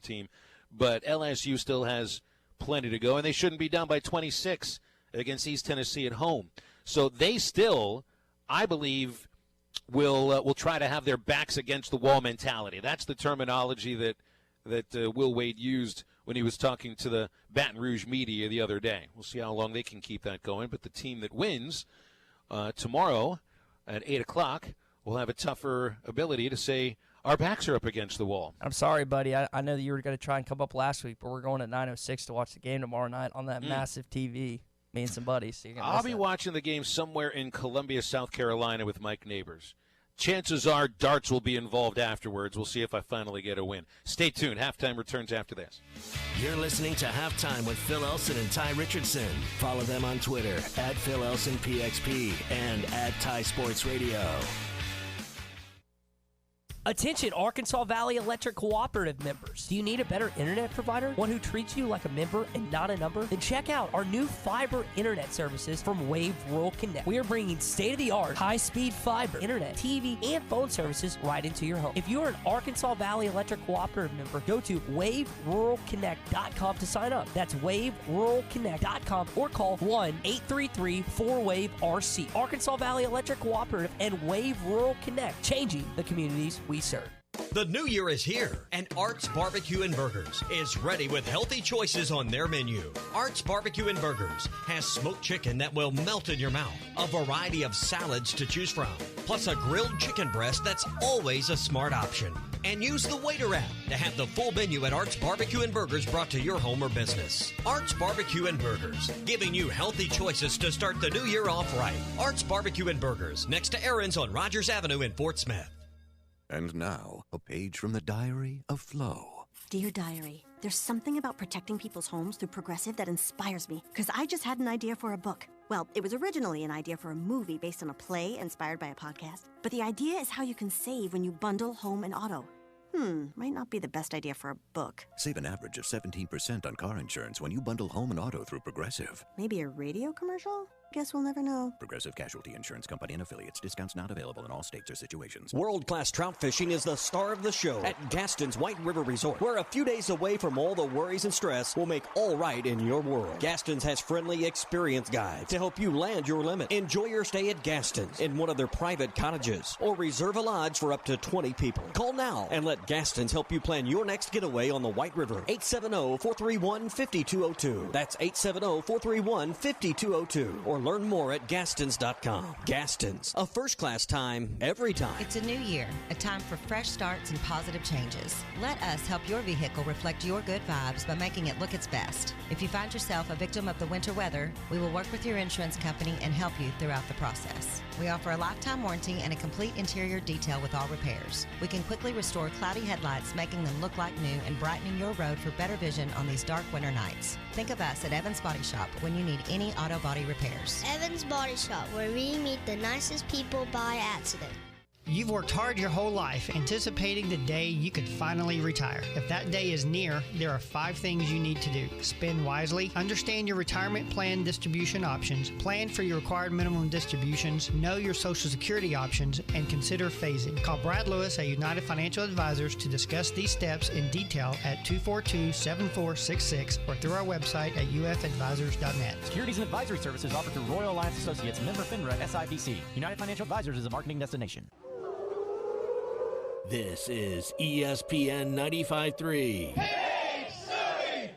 team. But LSU still has plenty to go, and they shouldn't be down by 26 against East Tennessee at home. So they still, I believe, will try to have their backs against the wall mentality. That's the terminology that Will Wade used when he was talking to the Baton Rouge media the other day. We'll see how long they can keep that going. But the team that wins tomorrow at 8 o'clock will have a tougher ability to say, our backs are up against the wall. I'm sorry, buddy. I know that you were going to try and come up last week, but we're going at 9:06 to watch the game tomorrow night on that massive TV. Me and some buddies. So I'll be watching the game somewhere in Columbia, South Carolina with Mike Neighbors. Chances are darts will be involved afterwards. We'll see if I finally get a win. Stay tuned. Halftime returns after this. You're listening to Halftime with Phil Elson and Ty Richardson. Follow them on Twitter at Phil Elson PXP and at Ty Sports Radio. Attention, Arkansas Valley Electric Cooperative members. Do you need a better internet provider? One who treats you like a member and not a number? Then check out our new fiber internet services from Wave Rural Connect. We are bringing state-of-the-art, high-speed fiber, internet, TV, and phone services right into your home. If you are an Arkansas Valley Electric Cooperative member, go to waveruralconnect.com to sign up. That's waveruralconnect.com or call 1-833-4WAVE-RC. Arkansas Valley Electric Cooperative and Wave Rural Connect, changing the communities we serve. The new year is here, and Art's Barbecue and Burgers is ready with healthy choices on their menu. Art's Barbecue and Burgers has smoked chicken that will melt in your mouth, a variety of salads to choose from, plus a grilled chicken breast that's always a smart option. And use the Waiter app to have the full menu at Art's Barbecue and Burgers brought to your home or business. Art's Barbecue and Burgers, giving you healthy choices to start the new year off right. Art's Barbecue and Burgers, next to Aaron's on Rogers Avenue in Fort Smith. And now, a page from the Diary of Flo. Dear Diary, there's something about protecting people's homes through Progressive that inspires me, because I just had an idea for a book. Well, it was originally an idea for a movie based on a play inspired by a podcast. But the idea is how you can save when you bundle home and auto. Might not be the best idea for a book. Save an average of 17% on car insurance when you bundle home and auto through Progressive. Maybe a radio commercial? Guess we'll never know. Progressive Casualty Insurance Company and Affiliates. Discounts not available in all states or situations. World-class trout fishing is the star of the show at Gaston's White River Resort, where a few days away from all the worries and stress will make all right in your world. Gaston's has friendly, experienced guides to help you land your limit. Enjoy your stay at Gaston's in one of their private cottages, or reserve a lodge for up to 20 people. Call now and let Gaston's help you plan your next getaway on the White River. 870-431-5202. That's 870-431-5202. Or learn more at Gastons.com. Gastons, a first-class time, every time. It's a new year, a time for fresh starts and positive changes. Let us help your vehicle reflect your good vibes by making it look its best. If you find yourself a victim of the winter weather, we will work with your insurance company and help you throughout the process. We offer a lifetime warranty and a complete interior detail with all repairs. We can quickly restore cloudy headlights, making them look like new and brightening your road for better vision on these dark winter nights. Think of us at Evans Body Shop when you need any auto body repairs. Evans Body Shop, where we meet the nicest people by accident. You've worked hard your whole life anticipating the day you could finally retire. If that day is near, there are 5 things you need to do. Spend wisely, understand your retirement plan distribution options, plan for your required minimum distributions, know your Social Security options, and consider phasing. Call Brad Lewis at United Financial Advisors to discuss these steps in detail at 242-7466 or through our website at ufadvisors.net. Securities and advisory services offered through Royal Alliance Associates, member FINRA SIPC. United Financial Advisors is a marketing destination. This is ESPN 95.3. Hey, Surrey!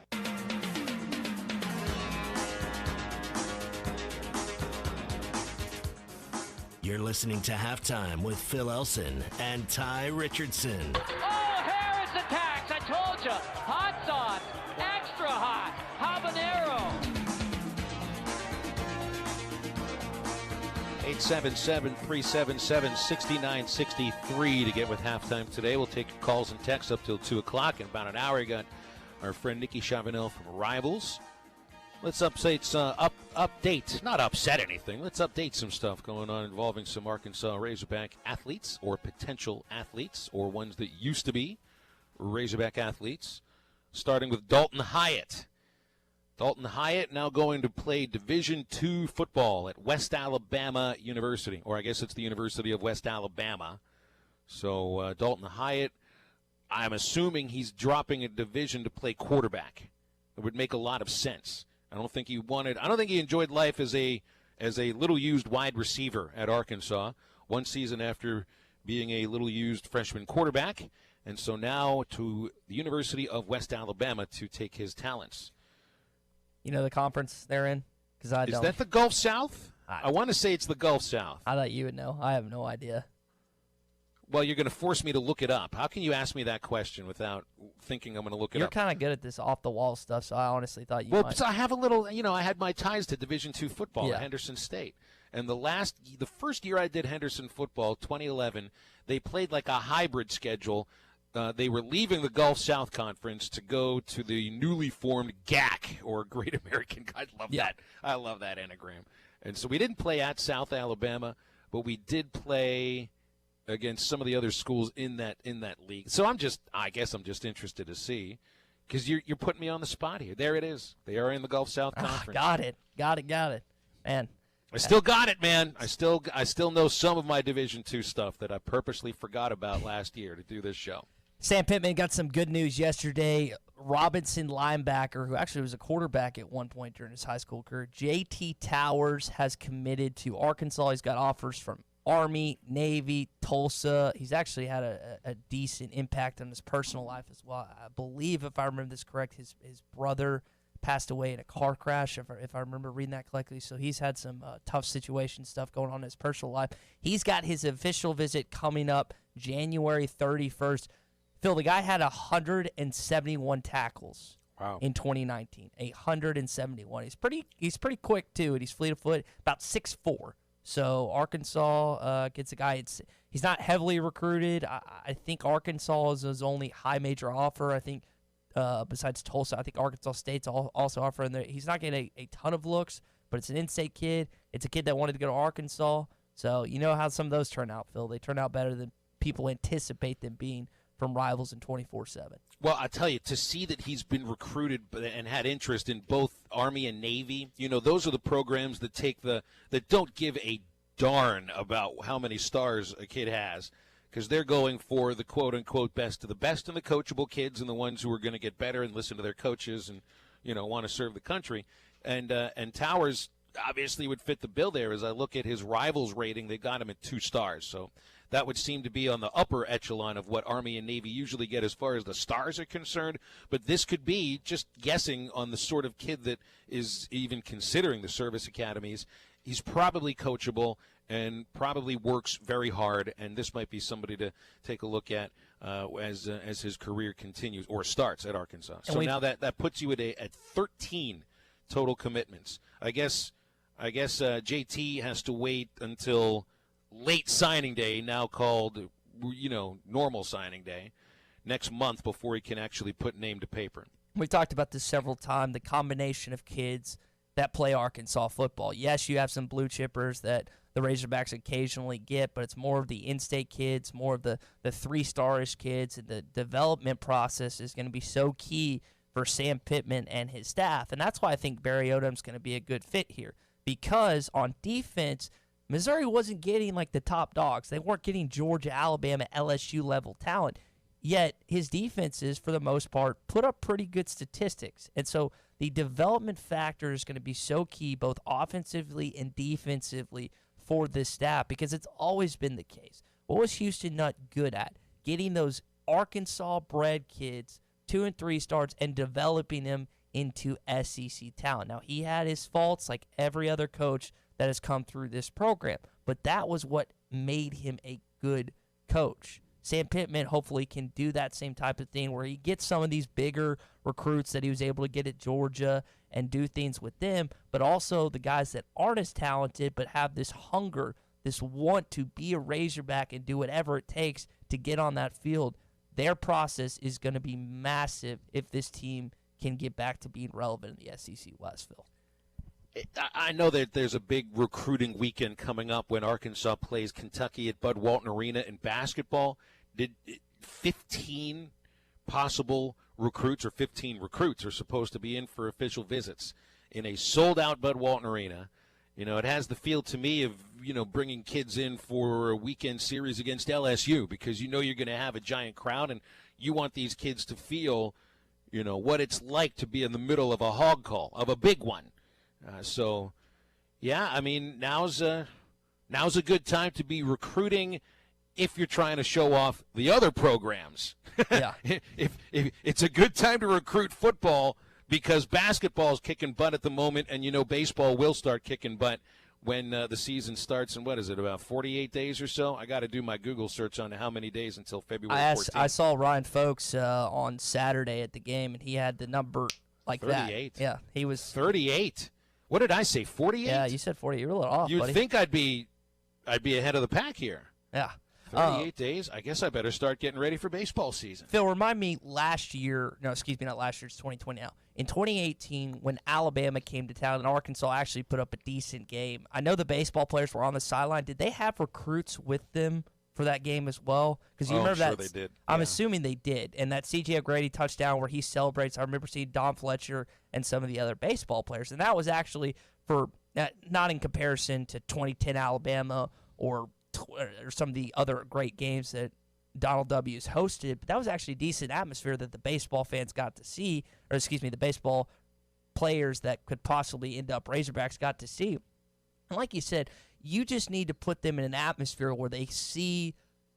You're listening to Halftime with Phil Elson and Ty Richardson. Oh, Harris attacks! I told you! Hot sauce! Extra hot! Habanero! 877-377-6963 to get with Halftime today. We'll take your calls and texts up till 2 o'clock. In about an hour, you got our friend Nikki Chavanel from Rivals. Let's not upset anything. Let's update some stuff going on involving some Arkansas Razorback athletes or potential athletes or ones that used to be Razorback athletes, starting with Dalton Hyatt. Dalton Hyatt now going to play Division II football at West Alabama University, or I guess it's the University of West Alabama. So Dalton Hyatt I'm assuming he's dropping a division to play quarterback. It would make a lot of sense. I don't think he enjoyed life as a little used wide receiver at Arkansas one season after being a little used freshman quarterback, and so now to the University of West Alabama to take his talents. You know the conference they're in? Because I don't. Is that the Gulf South? I want to say it's the Gulf South. I thought you would know. I have no idea. Well, you're going to force me to look it up. How can you ask me that question without thinking I'm going to look it up? You're kind of good at this off-the-wall stuff, so I honestly thought you might. Well, so I have a little, I had my ties to Division II football at Henderson State. And the first year I did Henderson football, 2011, they played like a hybrid schedule. They were leaving the Gulf South Conference to go to the newly formed GAC, or Great American. I love that. I love that anagram. And so we didn't play at South Alabama, but we did play against some of the other schools in that league. So I guess I'm just interested to see, because you're putting me on the spot here. There it is. They are in the Gulf South Conference. Got it. Man. I still got it, man. I still know some of my Division II stuff that I purposely forgot about last year to do this show. Sam Pittman got some good news yesterday. Robinson linebacker, who actually was a quarterback at one point during his high school career, J.T. Towers, has committed to Arkansas. He's got offers from Army, Navy, Tulsa. He's actually had a decent impact on his personal life as well. I believe, if I remember this correct, his brother passed away in a car crash, if I remember reading that correctly. So he's had some tough situation stuff going on in his personal life. He's got his official visit coming up January 31st. Phil, the guy had 171 tackles in 2019. 171. He's pretty quick, too, and he's fleet of foot, about 6'4". So Arkansas gets a guy. He's not heavily recruited. I think Arkansas is his only high major offer. I think besides Tulsa, I think Arkansas State's also offering there. He's not getting a ton of looks, but it's an in-state kid. It's a kid that wanted to go to Arkansas. So you know how some of those turn out, Phil. They turn out better than people anticipate them being from rivals in 24/7. Well, I tell you, to see that he's been recruited and had interest in both Army and Navy, those are the programs that don't give a darn about how many stars a kid has, because they're going for the quote-unquote best of the best and the coachable kids and the ones who are going to get better and listen to their coaches and, want to serve the country. And Towers obviously would fit the bill there. As I look at his rivals rating, they got him at 2 stars. So that would seem to be on the upper echelon of what Army and Navy usually get as far as the stars are concerned. But this could be, just guessing on the sort of kid that is even considering the service academies, he's probably coachable and probably works very hard, and this might be somebody to take a look at as his career continues or starts at Arkansas. So now that puts you at 13 total commitments. I guess JT has to wait until late signing day, now called normal signing day, next month before he can actually put name to paper. We've talked about this several times, the combination of kids that play Arkansas football. Yes, you have some blue chippers that the Razorbacks occasionally get, but it's more of the in-state kids, more of the 3-star-ish kids, and the development process is going to be so key for Sam Pittman and his staff. And that's why I think Barry Odom's going to be a good fit here, because on defense, Missouri wasn't getting like the top dogs. They weren't getting Georgia, Alabama, LSU level talent. Yet his defenses, for the most part, put up pretty good statistics. And so the development factor is going to be so key, both offensively and defensively, for this staff, because it's always been the case. What was Houston Nutt good at? Getting those Arkansas-bred kids, 2 and 3 stars, and developing them into SEC talent. Now, he had his faults like every other coach that has come through this program, but that was what made him a good coach. Sam Pittman hopefully can do that same type of thing where he gets some of these bigger recruits that he was able to get at Georgia and do things with them, but also the guys that aren't as talented but have this hunger, this want to be a Razorback and do whatever it takes to get on that field. Their process is going to be massive if this team can get back to being relevant in the SEC West, Phil. I know that there's a big recruiting weekend coming up when Arkansas plays Kentucky at Bud Walton Arena in basketball. Did 15 possible recruits or 15 recruits are supposed to be in for official visits in a sold-out Bud Walton Arena. It has the feel to me of, bringing kids in for a weekend series against LSU, because you're going to have a giant crowd, and You want these kids to feel, what it's like to be in the middle of a hog call, of a big one. So, yeah, I mean, now's a good time to be recruiting if you're trying to show off the other programs. Yeah. if it's a good time to recruit football because basketball's kicking butt at the moment, and baseball will start kicking butt when the season starts in, what is it, about 48 days or so? I got to do my Google search on how many days until February 14th. I saw Ryan Folks on Saturday at the game, and he had the number like 38. that. Yeah, he was 38. What did I say? 48? Yeah, you said 40. You're a little off, You'd buddy. think I'd be ahead of the pack here. Yeah. 38 days. I guess I better start getting ready for baseball season. Phil, remind me last year. No, excuse me, not last year. It's 2020 now. In 2018, when Alabama came to town and Arkansas actually put up a decent game, I know the baseball players were on the sideline. Did they have recruits with them for that game as well? Because you remember I'm that. Sure they did. I'm Yeah. assuming they did. And that C.J. O'Grady touchdown where he celebrates, I remember seeing Don Fletcher and some of the other baseball players. And that was actually for not in comparison to 2010 Alabama or some of the other great games that Donald W. has hosted, but that was actually a decent atmosphere that the baseball fans got to see, or excuse me, the baseball players that could possibly end up Razorbacks got to see. And like you said, you just need to put them in an atmosphere where they see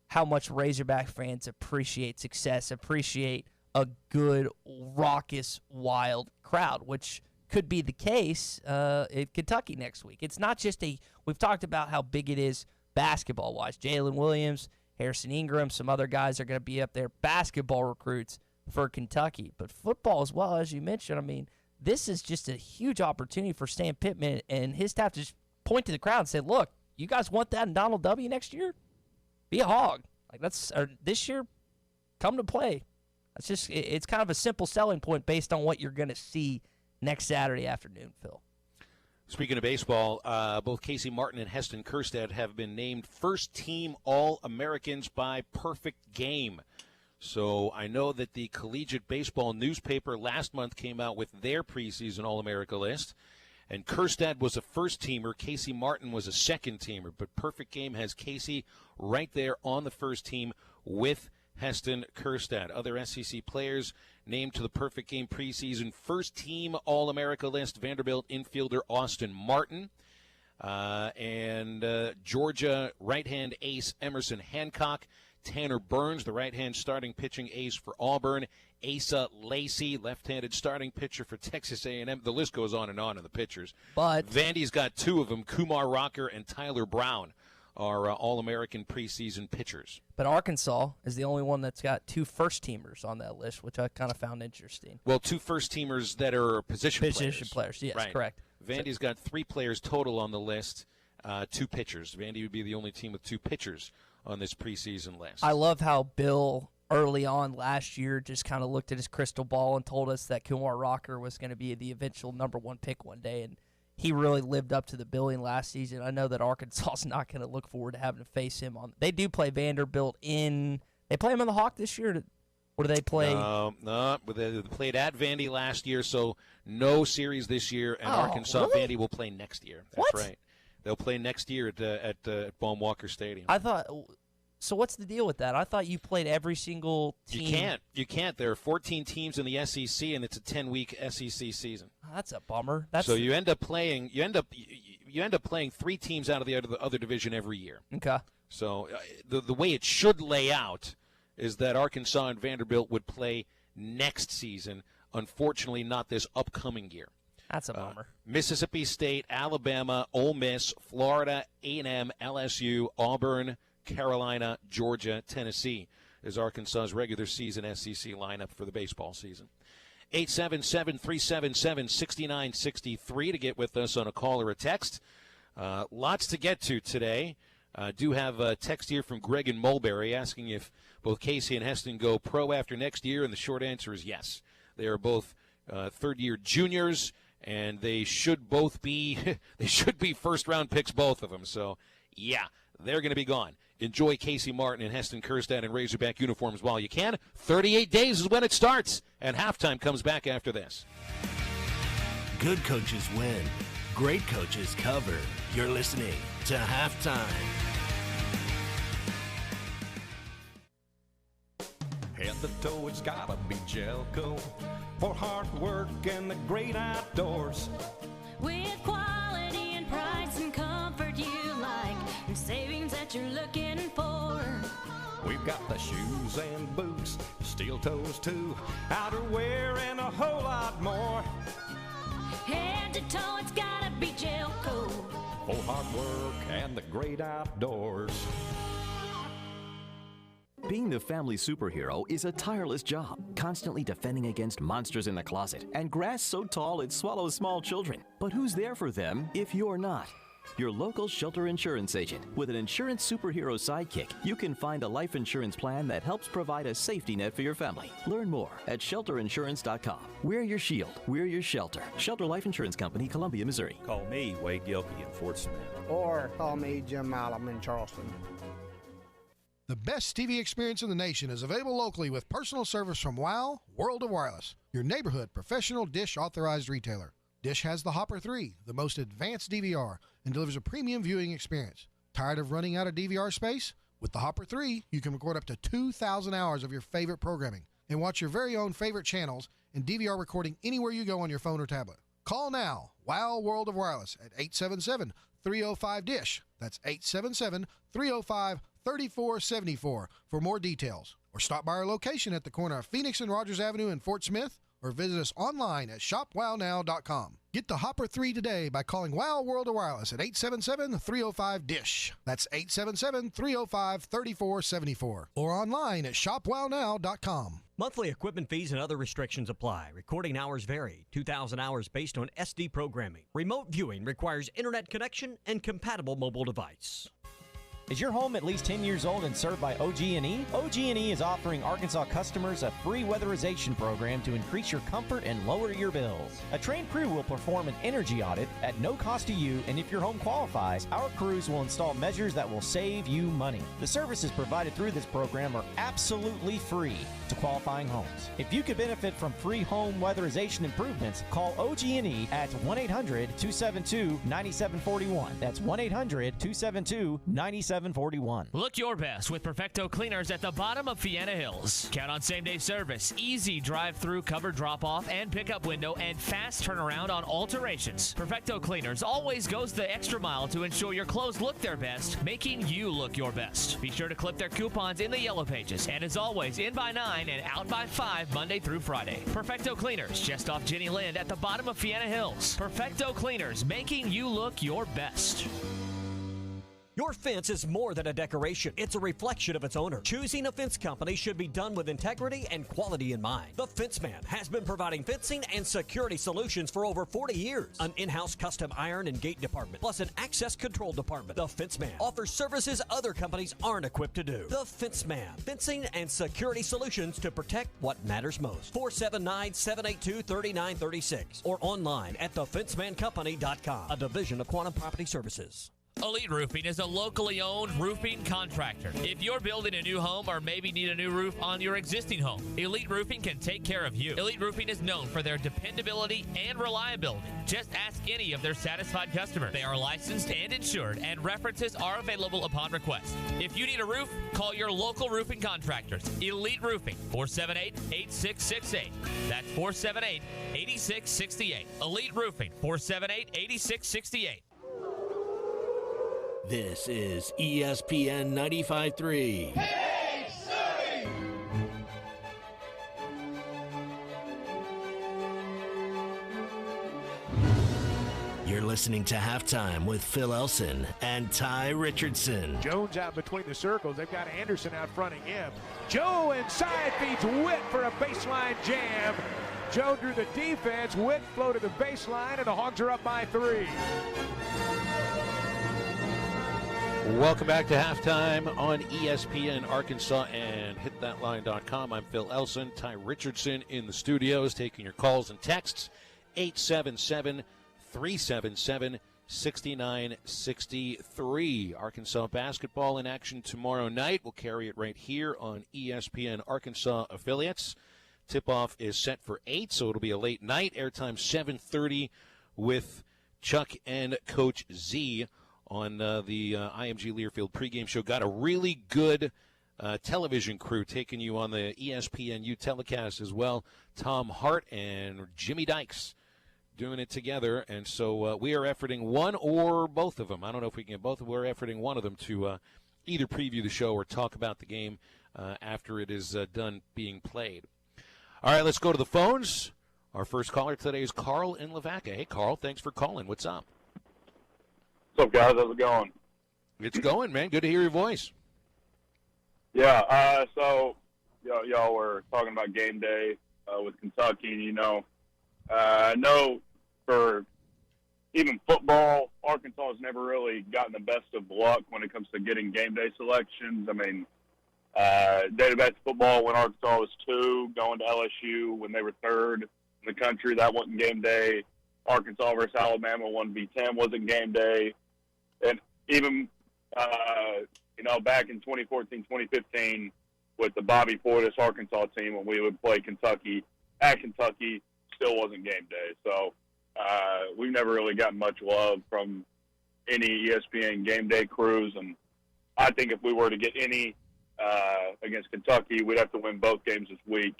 how much Razorback fans appreciate success, appreciate a good, raucous, wild crowd, which could be the case in Kentucky next week. It's not just we've talked about how big it is basketball-wise. Jalen Williams, Harrison Ingram, some other guys are going to be up there, basketball recruits for Kentucky. But football as well, as you mentioned, I mean, this is just a huge opportunity for Stan Pittman and his staff to just point to the crowd and say, look, you guys want that in Donald W. next year? Be a hog. This year, come to play. It's kind of a simple selling point based on what you're going to see next Saturday afternoon, Phil. Speaking of baseball, both Casey Martin and Heston Kjerstad have been named first-team All-Americans by Perfect Game. So I know that the Collegiate Baseball newspaper last month came out with their preseason All-America list, and Kjerstad was a first-teamer. Casey Martin was a second-teamer, but Perfect Game has Casey right there on the first team with Heston Kjerstad. Other SEC players named to the Perfect Game preseason first-team All-America list: Vanderbilt infielder Austin Martin, and Georgia right-hand ace Emerson Hancock, Tanner Burns, the right-hand starting pitching ace for Auburn, Asa Lacey, left-handed starting pitcher for Texas A&M. The list goes on in the pitchers. But Vandy's got two of them, Kumar Rocker and Tyler Brown, are All-American preseason pitchers. But Arkansas is the only one that's got two first-teamers on that list, which I kind of found interesting. Well, two first-teamers that are position players, yes, right. Correct. Vandy's got three players total on the list, two pitchers. Vandy would be the only team with two pitchers on this preseason list. I love how Bill early on last year just kind of looked at his crystal ball and told us that Kumar Rocker was going to be the eventual number one pick one day, and he really lived up to the billing last season. I know that Arkansas's not going to look forward to having to face him on. They do play Vanderbilt they play him in the Hawk this year. Or do they play? No, but they played at Vandy last year, so no series this year. And Arkansas really? Vandy will play next year. That's What? right. They'll play next year at Baum-Walker Stadium. I thought. So what's the deal with that? I thought you played every single team. You can't. There are 14 teams in the SEC, and it's a 10-week SEC season. That's a bummer. So you end up playing. You end up playing three teams out of the other division every year. Okay. So the way it should lay out is that Arkansas and Vanderbilt would play next season. Unfortunately, not this upcoming year. That's a bummer. Mississippi State, Alabama, Ole Miss, Florida, A&M, LSU, Auburn, Carolina, Georgia, Tennessee is Arkansas's regular season SEC lineup for the baseball season. 877-377-6963 to get with us on a call or a text. Lots to get to today. Do have a text here from Greg in Mulberry asking if both Casey and Heston go pro after next year, and the short answer is yes. They are both third-year juniors, and they should both be first-round picks, both of them. So, yeah, they're going to be gone. Enjoy Casey Martin and Heston Kjerstad in Razorback uniforms while you can. 38 days is when it starts, and halftime comes back after this. Good coaches win. Great coaches cover. You're listening to Halftime. to toe, it's gotta be Gelco. For hard work and the great outdoors. With quality and price and comfort you like, and savings that you're looking for. We've got the shoes and boots, steel toes too, outerwear and a whole lot more. Head to toe, it's gotta be Gelco. For hard work and the great outdoors. Being the family superhero is a tireless job, constantly defending against monsters in the closet and grass so tall it swallows small children. But who's there for them if you're not? Your local Shelter Insurance agent. With an insurance superhero sidekick, you can find a life insurance plan that helps provide a safety net for your family. Learn more at shelterinsurance.com. We're your shield. We're your shelter. Shelter Life Insurance Company, Columbia, Missouri. Call me, Wade Gilkey in Fort Smith. Or call me, Jim Malum in Charleston. The best TV experience in the nation is available locally with personal service from WOW World of Wireless, your neighborhood professional Dish authorized retailer. Dish has the Hopper 3, the most advanced DVR, and delivers a premium viewing experience. Tired of running out of DVR space? With the Hopper 3, you can record up to 2,000 hours of your favorite programming and watch your very own favorite channels and DVR recording anywhere you go on your phone or tablet. Call now, WOW World of Wireless at 877-305-DISH. That's 877-305-3474 for more details. Or stop by our location at the corner of Phoenix and Rogers Avenue in Fort Smith, or visit us online at shopwownow.com. Get the Hopper 3 today by calling WOW World of Wireless at 877-305-DISH. That's 877-305-3474. Or online at shopwownow.com. Monthly equipment fees and other restrictions apply. Recording hours vary. 2,000 hours based on SD programming. Remote viewing requires internet connection and compatible mobile device. Is your home at least 10 years old and served by OG&E? OG&E is offering Arkansas customers a free weatherization program to increase your comfort and lower your bills. A trained crew will perform an energy audit at no cost to you, and if your home qualifies, our crews will install measures that will save you money. The services provided through this program are absolutely free to qualifying homes. If you could benefit from free home weatherization improvements, call OG&E at 1-800-272-9741. That's 1-800-272-9741. Look your best with Perfecto Cleaners at the bottom of Fiena Hills. Count on same-day service, easy drive-through cover drop-off and pickup window, and fast turnaround on alterations. Perfecto Cleaners always goes the extra mile to ensure your clothes look their best, making you look your best. Be sure to clip their coupons in the yellow pages, and as always, in by 9 and out by 5 Monday through Friday. Perfecto Cleaners, just off Jenny Lind at the bottom of Fiena Hills. Perfecto Cleaners, making you look your best. Your fence is more than a decoration. It's a reflection of its owner. Choosing a fence company should be done with integrity and quality in mind. The Fence Man has been providing fencing and security solutions for over 40 years. An in-house custom iron and gate department, plus an access control department. The Fence Man offers services other companies aren't equipped to do. The Fence Man, fencing and security solutions to protect what matters most. 479-782-3936 or online at thefencemancompany.com, a division of Quantum Property Services. Elite Roofing is a locally owned roofing contractor. If you're building a new home or maybe need a new roof on your existing home, Elite Roofing can take care of you. Elite Roofing is known for their dependability and reliability. Just ask any of their satisfied customers. They are licensed and insured, and references are available upon request. If you need a roof, call your local roofing contractors. Elite Roofing, 478-8668. That's 478-8668. Elite Roofing, 478-8668. This is ESPN 95.3. Hey, Surrey! You're listening to Halftime with Phil Elson and Ty Richardson. Jones out between the circles. They've got Anderson out fronting him. Joe inside feeds Witt for a baseline jam. Joe drew the defense. Witt floated the baseline, and the Hogs are up by 3. Welcome back to Halftime on ESPN Arkansas and hitthatline.com. I'm Phil Elson. Ty Richardson in the studios taking your calls and texts. 877-377-6963. Arkansas basketball in action tomorrow night. We'll carry it right here on ESPN Arkansas affiliates. Tip-off is set for 8, so it'll be a late night. Airtime 7:30 with Chuck and Coach Z on the IMG Learfield pregame show. Got a really good television crew taking you on the ESPNU telecast as well. Tom Hart and Jimmy Dykes doing it together. And so we are efforting one or both of them. I don't know if we can get both of them. We're efforting one of them to either preview the show or talk about the game after it is done being played. All right, let's go to the phones. Our first caller today is Carl in Lavaca. Hey, Carl, thanks for calling. What's up? What's up, guys? How's it going? It's going, man. Good to hear your voice. Yeah, so y'all were talking about game day with Kentucky. I know for even football, Arkansas has never really gotten the best of luck when it comes to getting game day selections. I mean, dated back to football when Arkansas was 2, going to LSU when they were 3rd in the country. That wasn't game day. Arkansas versus Alabama 1v10 wasn't game day. And even, back in 2014, 2015 with the Bobby Portis Arkansas team when we would play Kentucky at Kentucky, still wasn't game day. So we've never really gotten much love from any ESPN game day crews. And I think if we were to get any against Kentucky, we'd have to win both games this week,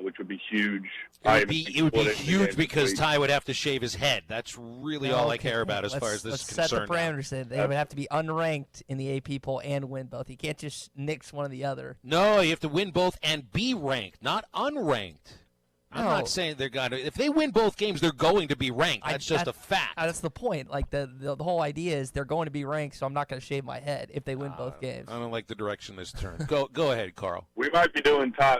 which would be huge. It would be huge because Ty would have to shave his head. That's really all I care about as far as this is concerned. Let's set the parameters. They would have to be unranked in the AP poll and win both. You can't just nix one or the other. No, you have to win both and be ranked, not unranked. I'm not saying they're going to. If they win both games, they're going to be ranked. That's just a fact. That's the point. Like the whole idea is they're going to be ranked, so I'm not going to shave my head if they win both games. I don't like the direction this turns. Go ahead, Carl. We might be doing Ty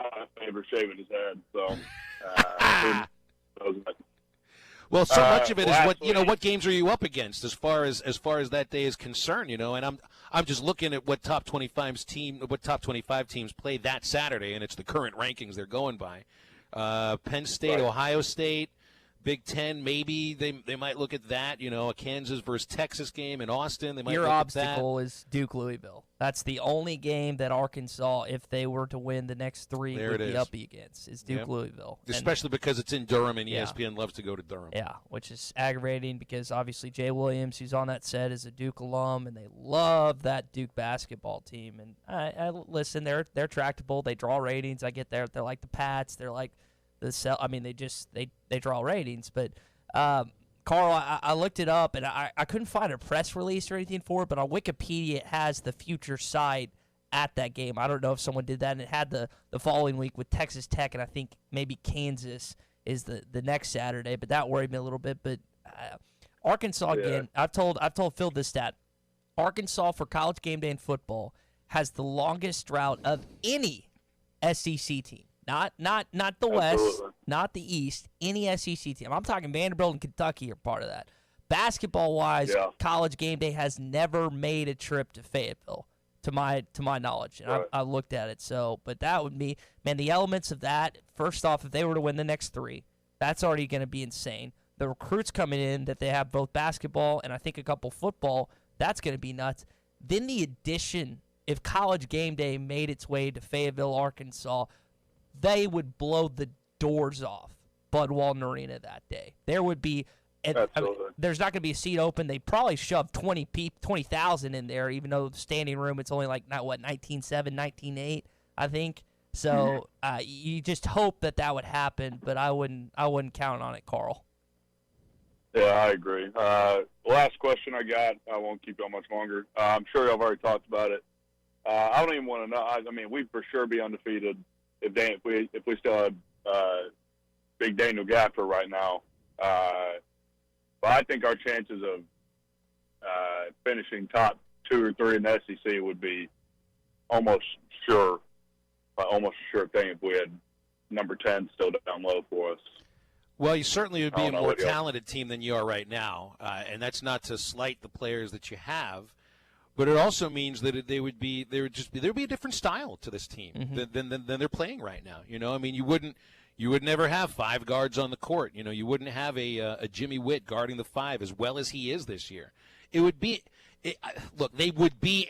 a favor shaving his head. So. Well, so much of it is what games are you up against as far as that day is concerned, and I'm just looking at what top 25 teams play that Saturday, and it's the current rankings they're going by. Penn State, right. Ohio State, Big Ten, maybe they might look at that, a Kansas versus Texas game in Austin. They might Your look obstacle at that. is Duke-Louisville. That's the only game that Arkansas, if they were to win the next 3, would be up against, is Duke-Louisville. Especially because it's in Durham, and ESPN loves to go to Durham. Yeah, which is aggravating because obviously Jay Williams, who's on that set, is a Duke alum, and they love that Duke basketball team. And I listen, they're tractable. They draw ratings. I get there. They're like the Pats. They're like they draw ratings. But Carl, I looked it up, and I couldn't find a press release or anything for it, but on Wikipedia it has the future site at that game. I don't know if someone did that, and it had the following week with Texas Tech, and I think maybe Kansas is the next Saturday, but that worried me a little bit. But Arkansas, again, I've told Phil this stat. Arkansas, for college game day in football, has the longest drought of any SEC team. Not the West, not the East, any SEC team. I'm talking Vanderbilt and Kentucky are part of that. Basketball-wise, college game day has never made a trip to Fayetteville, to my knowledge. And I looked at it. So, but that would be, man, the elements of that, first off, if they were to win the next 3, that's already going to be insane. The recruits coming in that they have both basketball and I think a couple football, that's going to be nuts. Then the addition, if college game day made its way to Fayetteville, Arkansas, they would blow the doors off Bud Walton Arena that day. There would be, there's not going to be a seat open. They probably shoved 20,000 in there, even though the standing room, it's only like, 19.7, 19.8, I think. So you just hope that would happen, but I wouldn't count on it, Carl. Yeah, I agree. Last question I got. I won't keep you on much longer. I'm sure y'all have already talked about it. I don't even want to know. I mean, we'd for sure be undefeated if we still had Big Daniel Gafford right now. But I think our chances of finishing top 2 or 3 in the SEC would be almost a sure thing if we had number 10 still down low for us. Well, you certainly would be a more talented team than you are right now, and that's not to slight the players that you have, but it also means that there would be a different style to this team than they're playing right now. I mean, you would never have 5 guards on the court. You wouldn't have a Jimmy Witt guarding the 5 as well as he is this year. They would be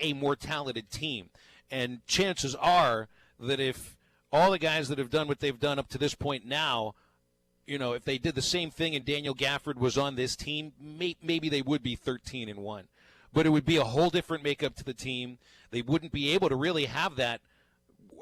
a more talented team, and chances are that if all the guys that have done what they've done up to this point now, if they did the same thing and Daniel Gafford was on this team, maybe they would be 13-1. but it would be a whole different makeup to the team. They wouldn't be able to really have that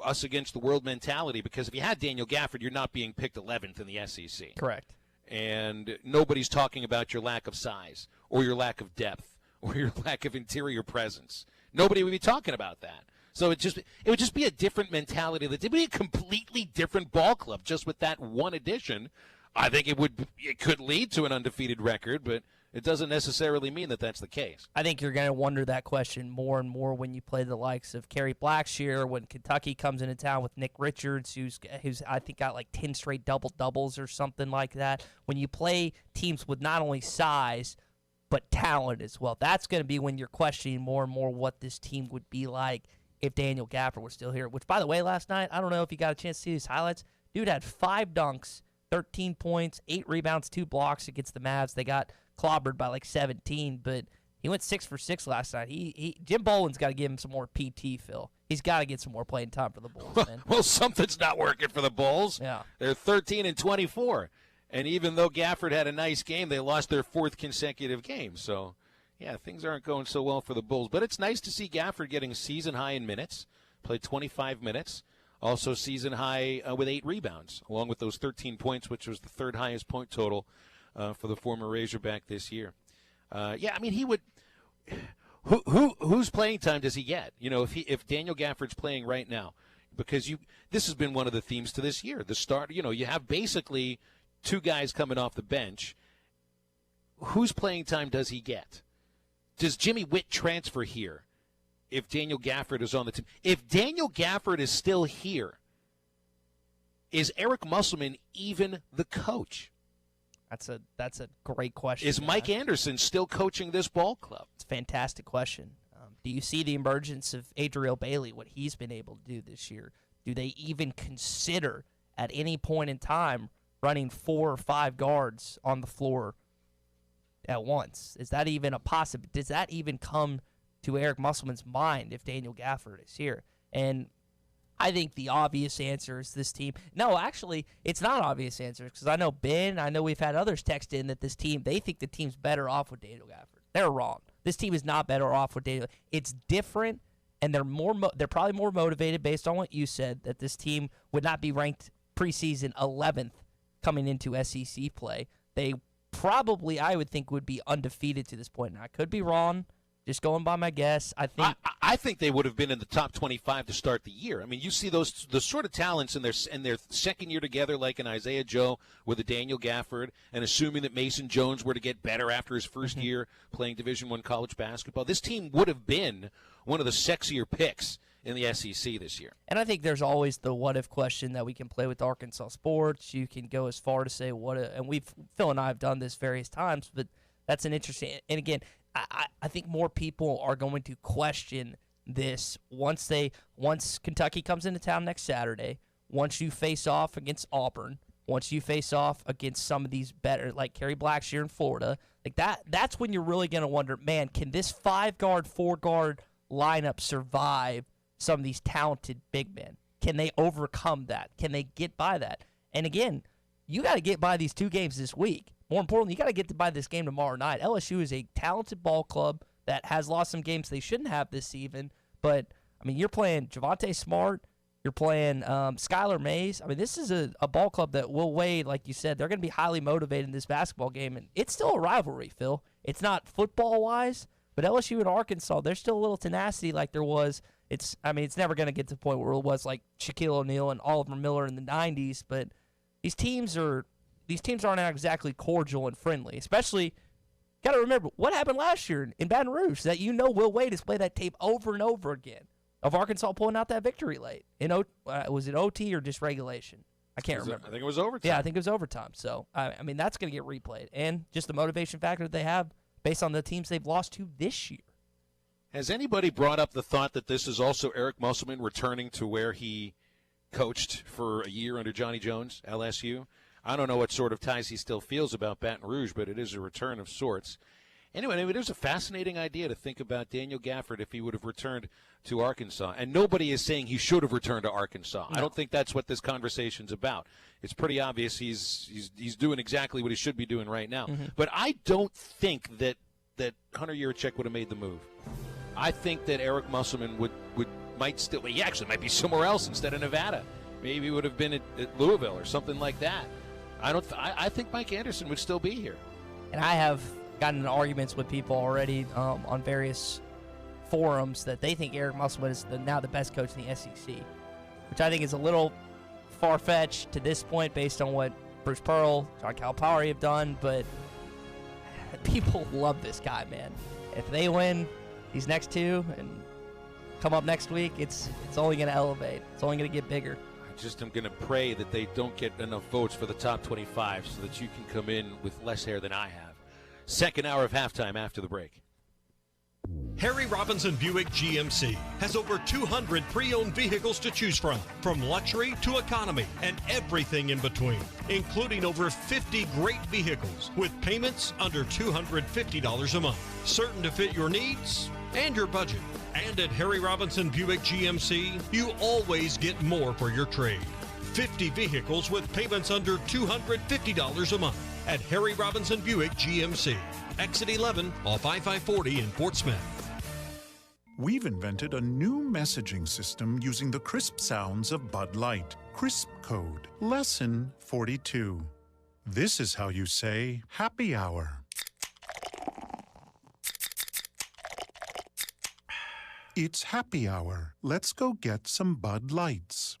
us against the world mentality, because if you had Daniel Gafford, you're not being picked 11th in the SEC. Correct. And nobody's talking about your lack of size or your lack of depth or your lack of interior presence. Nobody would be talking about that. So it would just be a different mentality. It would be a completely different ball club just with that one addition. I think it could lead to an undefeated record, but it doesn't necessarily mean that that's the case. I think you're going to wonder that question more and more when you play the likes of Kerry Blackshear, when Kentucky comes into town with Nick Richards, who's I think got like 10 straight double-doubles or something like that. When you play teams with not only size but talent as well, that's going to be when you're questioning more and more what this team would be like if Daniel Gafford was still here. Which, by the way, last night, I don't know if you got a chance to see these highlights. Dude had 5 dunks, 13 points, 8 rebounds, 2 blocks against the Mavs. They got clobbered by like 17, but he went 6 for 6 last night. Jim Boland's got to give him some more PT, Phil. He's got to get some more playing time for the Bulls, man. Well, something's not working for the Bulls. Yeah. They're 13-24. And even though Gafford had a nice game, they lost their 4th consecutive game. So, yeah, things aren't going so well for the Bulls. But it's nice to see Gafford getting season high in minutes. Played 25 minutes. Also season high with 8 rebounds, along with those 13 points, which was the 3rd highest point total for the former Razorback this year. Yeah, I mean, he would. Whose playing time does he get? You know, if Daniel Gafford's playing right now, because this has been one of the themes to this year. The start, you know, you have basically 2 guys coming off the bench. Whose playing time does he get? Does Jimmy Witt transfer here if Daniel Gafford is on the team? If Daniel Gafford is still here, is Eric Musselman even the coach? That's a great question. Is Mike Anderson still coaching this ball club? It's a fantastic question. Do you see the emergence of Adriel Bailey, what he's been able to do this year? Do they even consider at any point in time running 4 or 5 guards on the floor at once? Is that even a possibility? Does that even come to Eric Musselman's mind if Daniel Gafford is here? And I think the obvious answer is this team. No, actually, it's not an obvious answer, because I know Ben, I know we've had others text in that this team, they think the team's better off with Daniel Gafford. They're wrong. This team is not better off with Daniel. It's different, and they're probably more motivated based on what you said, that this team would not be ranked preseason 11th coming into SEC play. They probably, I would think, would be undefeated to this point. And I could be wrong. Just going by my guess, I think they would have been in the top 25 to start the year. I mean, you see the sort of talents in their second year together, like an Isaiah Joe with a Daniel Gafford, and assuming that Mason Jones were to get better after his first year playing Division I college basketball, this team would have been one of the sexier picks in the SEC this year. And I think there's always the what-if question that we can play with Arkansas sports. You can go as far to say and Phil and I have done this various times, but that's an interesting, and again, I think more people are going to question this once Kentucky comes into town next Saturday, once you face off against Auburn, once you face off against some of these better, like Kerry Blackshear in Florida, like that's when you're really going to wonder, man, can this 5-guard, 4-guard lineup survive some of these talented big men? Can they overcome that? Can they get by that? And again, you got to get by these 2 games this week. More importantly, you got to get by this game tomorrow night. LSU is a talented ball club that has lost some games they shouldn't have this season. But, I mean, you're playing Javonte Smart. You're playing Skylar Mays. I mean, this is a ball club that will weigh, like you said, they're going to be highly motivated in this basketball game. And it's still a rivalry, Phil. It's not football-wise, but LSU and Arkansas, there's still a little tenacity like there was. It's never going to get to the point where it was like Shaquille O'Neal and Oliver Miller in the 90s. But these teams aren't exactly cordial and friendly. Especially, got to remember what happened last year in Baton Rouge. That Will Wade has played that tape over and over again of Arkansas pulling out that victory late. Was it OT or just regulation? I can't remember. I think it was overtime. Yeah, I think it was overtime. So I mean, that's going to get replayed, and just the motivation factor that they have based on the teams they've lost to this year. Has anybody brought up the thought that this is also Eric Musselman returning to where he coached for a year under Johnny Jones, LSU? I don't know what sort of ties he still feels about Baton Rouge, but it is a return of sorts. Anyway, it was a fascinating idea to think about Daniel Gafford if he would have returned to Arkansas. And nobody is saying he should have returned to Arkansas. No. I don't think that's what this conversation's about. It's pretty obvious he's doing exactly what he should be doing right now. Mm-hmm. But I don't think that that Hunter Yurachek would have made the move. I think that Eric Musselman might still. He actually might be somewhere else instead of Nevada. Maybe he would have been at Louisville or something like that. I think Mike Anderson would still be here. And I have gotten in arguments with people already on various forums that they think Eric Musselman is now the best coach in the SEC, which I think is a little far-fetched to this point based on what Bruce Pearl, John Calipari have done, but people love this guy, man. If they win these next two and come up next week, it's only going to elevate. It's only going to get bigger. I just am going to pray that they don't get enough votes for the top 25 so that you can come in with less hair than I have. Second hour of halftime after the break. Harry Robinson Buick GMC has over 200 pre-owned vehicles to choose from luxury to economy and everything in between, including over 50 great vehicles with payments under $250 a month, certain to fit your needs and your budget. And at Harry Robinson Buick GMC, you always get more for your trade. 50 vehicles with payments under $250 a month at Harry Robinson Buick GMC. Exit 11 off I-540 in Fort Smith. We've invented a new messaging system using the crisp sounds of Bud Light. Crisp Code. Lesson 42. This is how you say happy hour. It's happy hour. Let's go get some Bud Lights.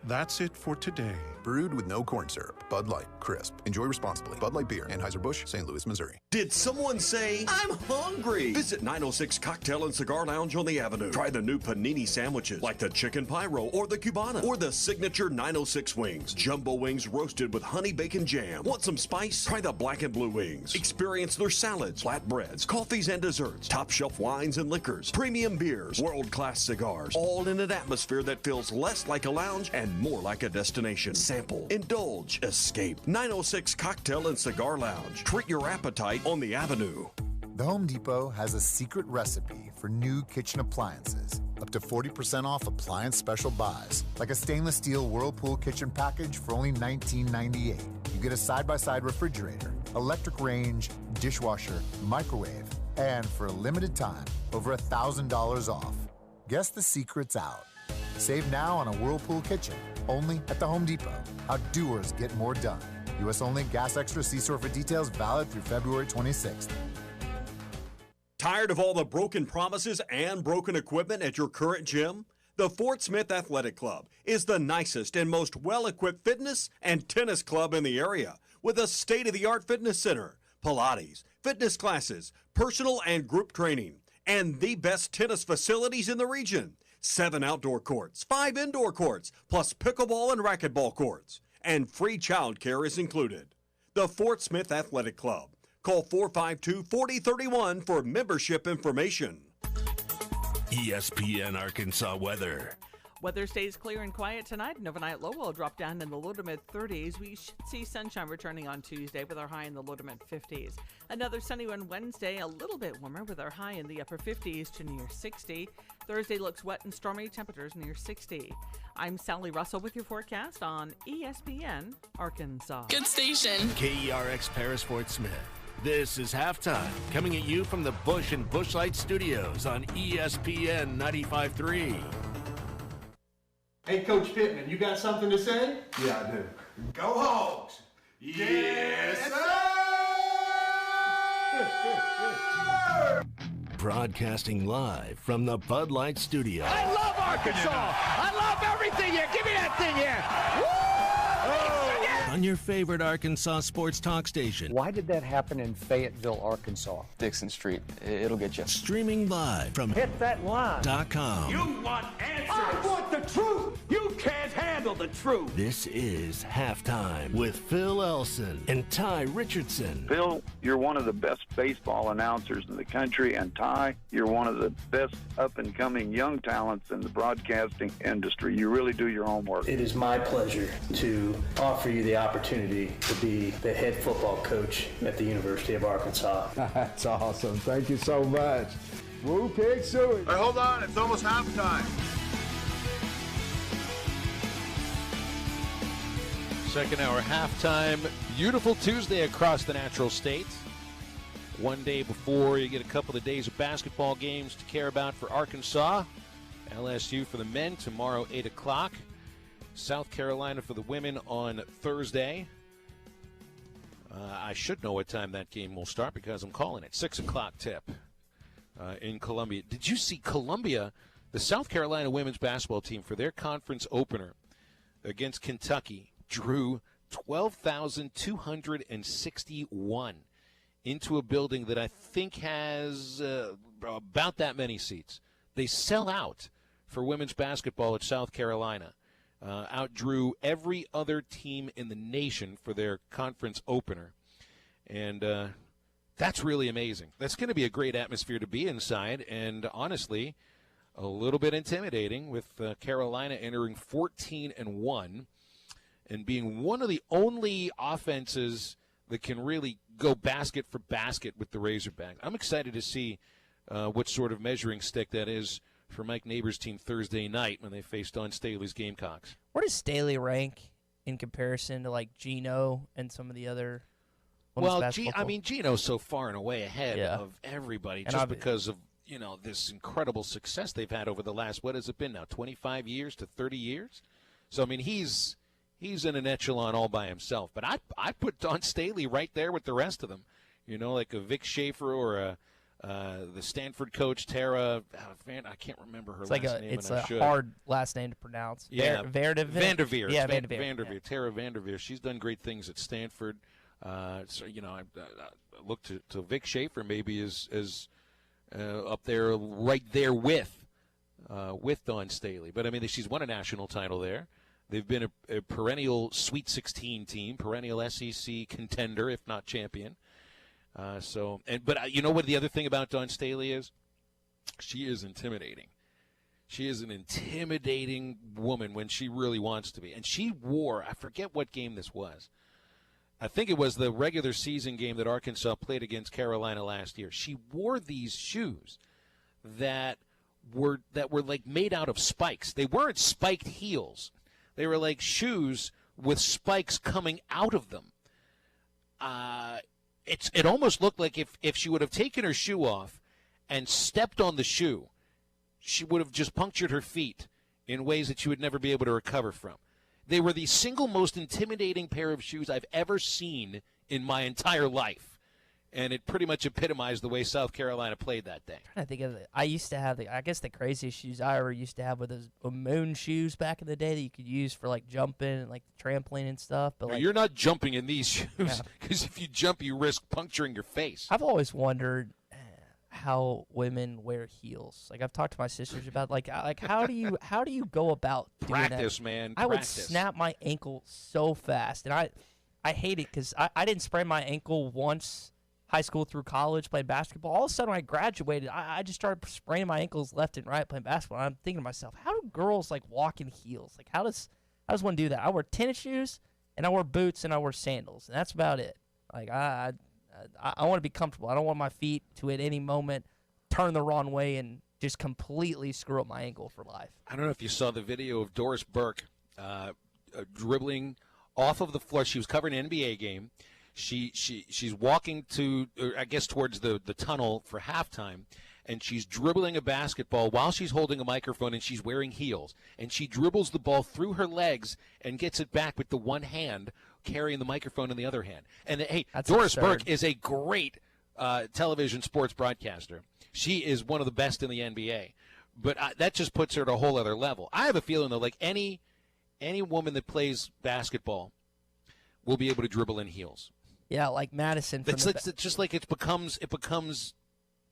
That's it for today. Brewed with no corn syrup. Bud Light. Crisp. Enjoy responsibly. Bud Light Beer. Anheuser-Busch, St. Louis, Missouri. Did someone say, I'm hungry? Visit 906 Cocktail and Cigar Lounge on the Avenue. Try the new panini sandwiches like the Chicken Pyro or the Cubana or the signature 906 wings. Jumbo wings roasted with honey bacon jam. Want some spice? Try the black and blue wings. Experience their salads, flatbreads, coffees and desserts, top shelf wines and liquors, premium beers, world-class cigars, all in an atmosphere that feels less like a lounge and more like a destination. Sample, indulge, escape. 906 Cocktail and Cigar Lounge. Treat your appetite on the Avenue. The Home Depot has a secret recipe for new kitchen appliances. Up to 40% off appliance special buys, like a stainless steel Whirlpool kitchen package for only $19.98. You get a side-by-side refrigerator, electric range, dishwasher, microwave, and for a limited time, over $1,000 off. Guess the secret's out. Save now on a Whirlpool kitchen, only at the Home Depot. How doers get more done. U.S. only. Gas Extra. See store for details. Valid through February 26th. Tired of all the broken promises and broken equipment at your current gym? The Fort Smith Athletic Club is the nicest and most well-equipped fitness and tennis club in the area, with a state-of-the-art fitness center, Pilates, fitness classes, personal and group training, and the best tennis facilities in the region. 7 outdoor courts, 5 indoor courts, plus pickleball and racquetball courts. And free child care is included. The Fort Smith Athletic Club. Call 452-4031 for membership information. ESPN Arkansas weather. Weather stays clear and quiet tonight. An overnight low will drop down in the low to mid-30s. We should see sunshine returning on Tuesday with our high in the low to mid-50s. Another sunny one Wednesday, a little bit warmer with our high in the upper 50s to near 60. Thursday looks wet and stormy, temperatures near 60. I'm Sally Russell with your forecast on ESPN Arkansas. Good station. KERX Paris Fort Smith. This is Halftime, coming at you from the Bush and Bushlight Studios on ESPN 95.3. Hey, Coach Pittman, you got something to say? Yeah, I do. Go Hogs! Yes, sir! Broadcasting live from the Bud Light Studio. I love Arkansas! I love everything here! Give me that thing here! Woo! On your favorite Arkansas sports talk station. Why did that happen in Fayetteville, Arkansas? Dixon Street. It'll get you. Streaming live from Hit that line. .com. You want answers! I want the truth! You can't handle the truth! This is Halftime with Phil Elson and Ty Richardson. Phil, you're one of the best baseball announcers in the country, and Ty, you're one of the best up-and-coming young talents in the broadcasting industry. You really do your homework. It is my pleasure to offer you the opportunity to be the head football coach at the University of Arkansas. That's awesome. Thank you so much. Woo Pig Suey. Hey, hold on. It's almost halftime. Second hour halftime. Beautiful Tuesday across the Natural State. One day before you get a couple of days of basketball games to care about for Arkansas. LSU for the men tomorrow, 8 o'clock. South Carolina for the women on Thursday. I should know what time that game will start because I'm calling it. 6 o'clock tip in Columbia. Did you see Columbia, the South Carolina women's basketball team, for their conference opener against Kentucky, drew 12,261 into a building that I think has about that many seats. They sell out for women's basketball at South Carolina. Outdrew every other team in the nation for their conference opener. And that's really amazing. That's going to be a great atmosphere to be inside, and honestly, a little bit intimidating with Carolina entering 14-1 and being one of the only offenses that can really go basket for basket with the Razorbacks. I'm excited to see what sort of measuring stick that is for Mike Neighbors' team Thursday night when they face Dawn Staley's Gamecocks. Where does Staley rank in comparison to, like, Gino and some of the other women's basketball? Gino's so far and away ahead of everybody just because of, this incredible success they've had over the last, what has it been now, 25 years to 30 years? So, he's in an echelon all by himself. But I put Dawn Staley right there with the rest of them. Like a Vic Schaefer or the Stanford coach, Tara, I can't remember her last name. It's a hard last name to pronounce. Yeah, Vanderveer. Yeah, Vanderveer. Yeah. Tara Vanderveer. She's done great things at Stanford. I look to Vic Schaefer maybe as up there, right there with Dawn Staley. But, she's won a national title there. They've been a perennial Sweet 16 team, perennial SEC contender, if not champion. But you know what the other thing about Dawn Staley is? She is intimidating. She is an intimidating woman when she really wants to be. And she wore, I forget what game this was. I think it was the regular season game that Arkansas played against Carolina last year. She wore these shoes that were like made out of spikes. They weren't spiked heels. They were like shoes with spikes coming out of them. It almost looked like if she would have taken her shoe off and stepped on the shoe, she would have just punctured her feet in ways that she would never be able to recover from. They were the single most intimidating pair of shoes I've ever seen in my entire life. And it pretty much epitomized the way South Carolina played that day. I'm trying to think of it. I used to have the craziest shoes I ever used to have were those moon shoes back in the day that you could use for like jumping and like trampoline and stuff. But you're not jumping in these shoes because if you jump, you risk puncturing your face. I've always wondered how women wear heels. Like I've talked to my sisters about like how do you go about doing practice, that? Man. I would snap my ankle so fast, and I hate it because I didn't sprain my ankle once. High school through college playing basketball. All of a sudden when I graduated, I just started spraining my ankles left and right playing basketball. And I'm thinking to myself, how do girls like walk in heels? Like how does one do that? I wear tennis shoes and I wear boots and I wear sandals, and that's about it. Like I want to be comfortable. I don't want my feet to at any moment turn the wrong way and just completely screw up my ankle for life. I don't know if you saw the video of Doris Burke dribbling off of the floor. She was covering an NBA game. She's walking towards the tunnel for halftime, and she's dribbling a basketball while she's holding a microphone, and she's wearing heels. And she dribbles the ball through her legs and gets it back with the one hand, carrying the microphone in the other hand. And hey, that's Doris absurd. Burke is a great television sports broadcaster. She is one of the best in the NBA. But that just puts her at a whole other level. I have a feeling, though, like any woman that plays basketball will be able to dribble in heels. Yeah, like Madison. It's just like it becomes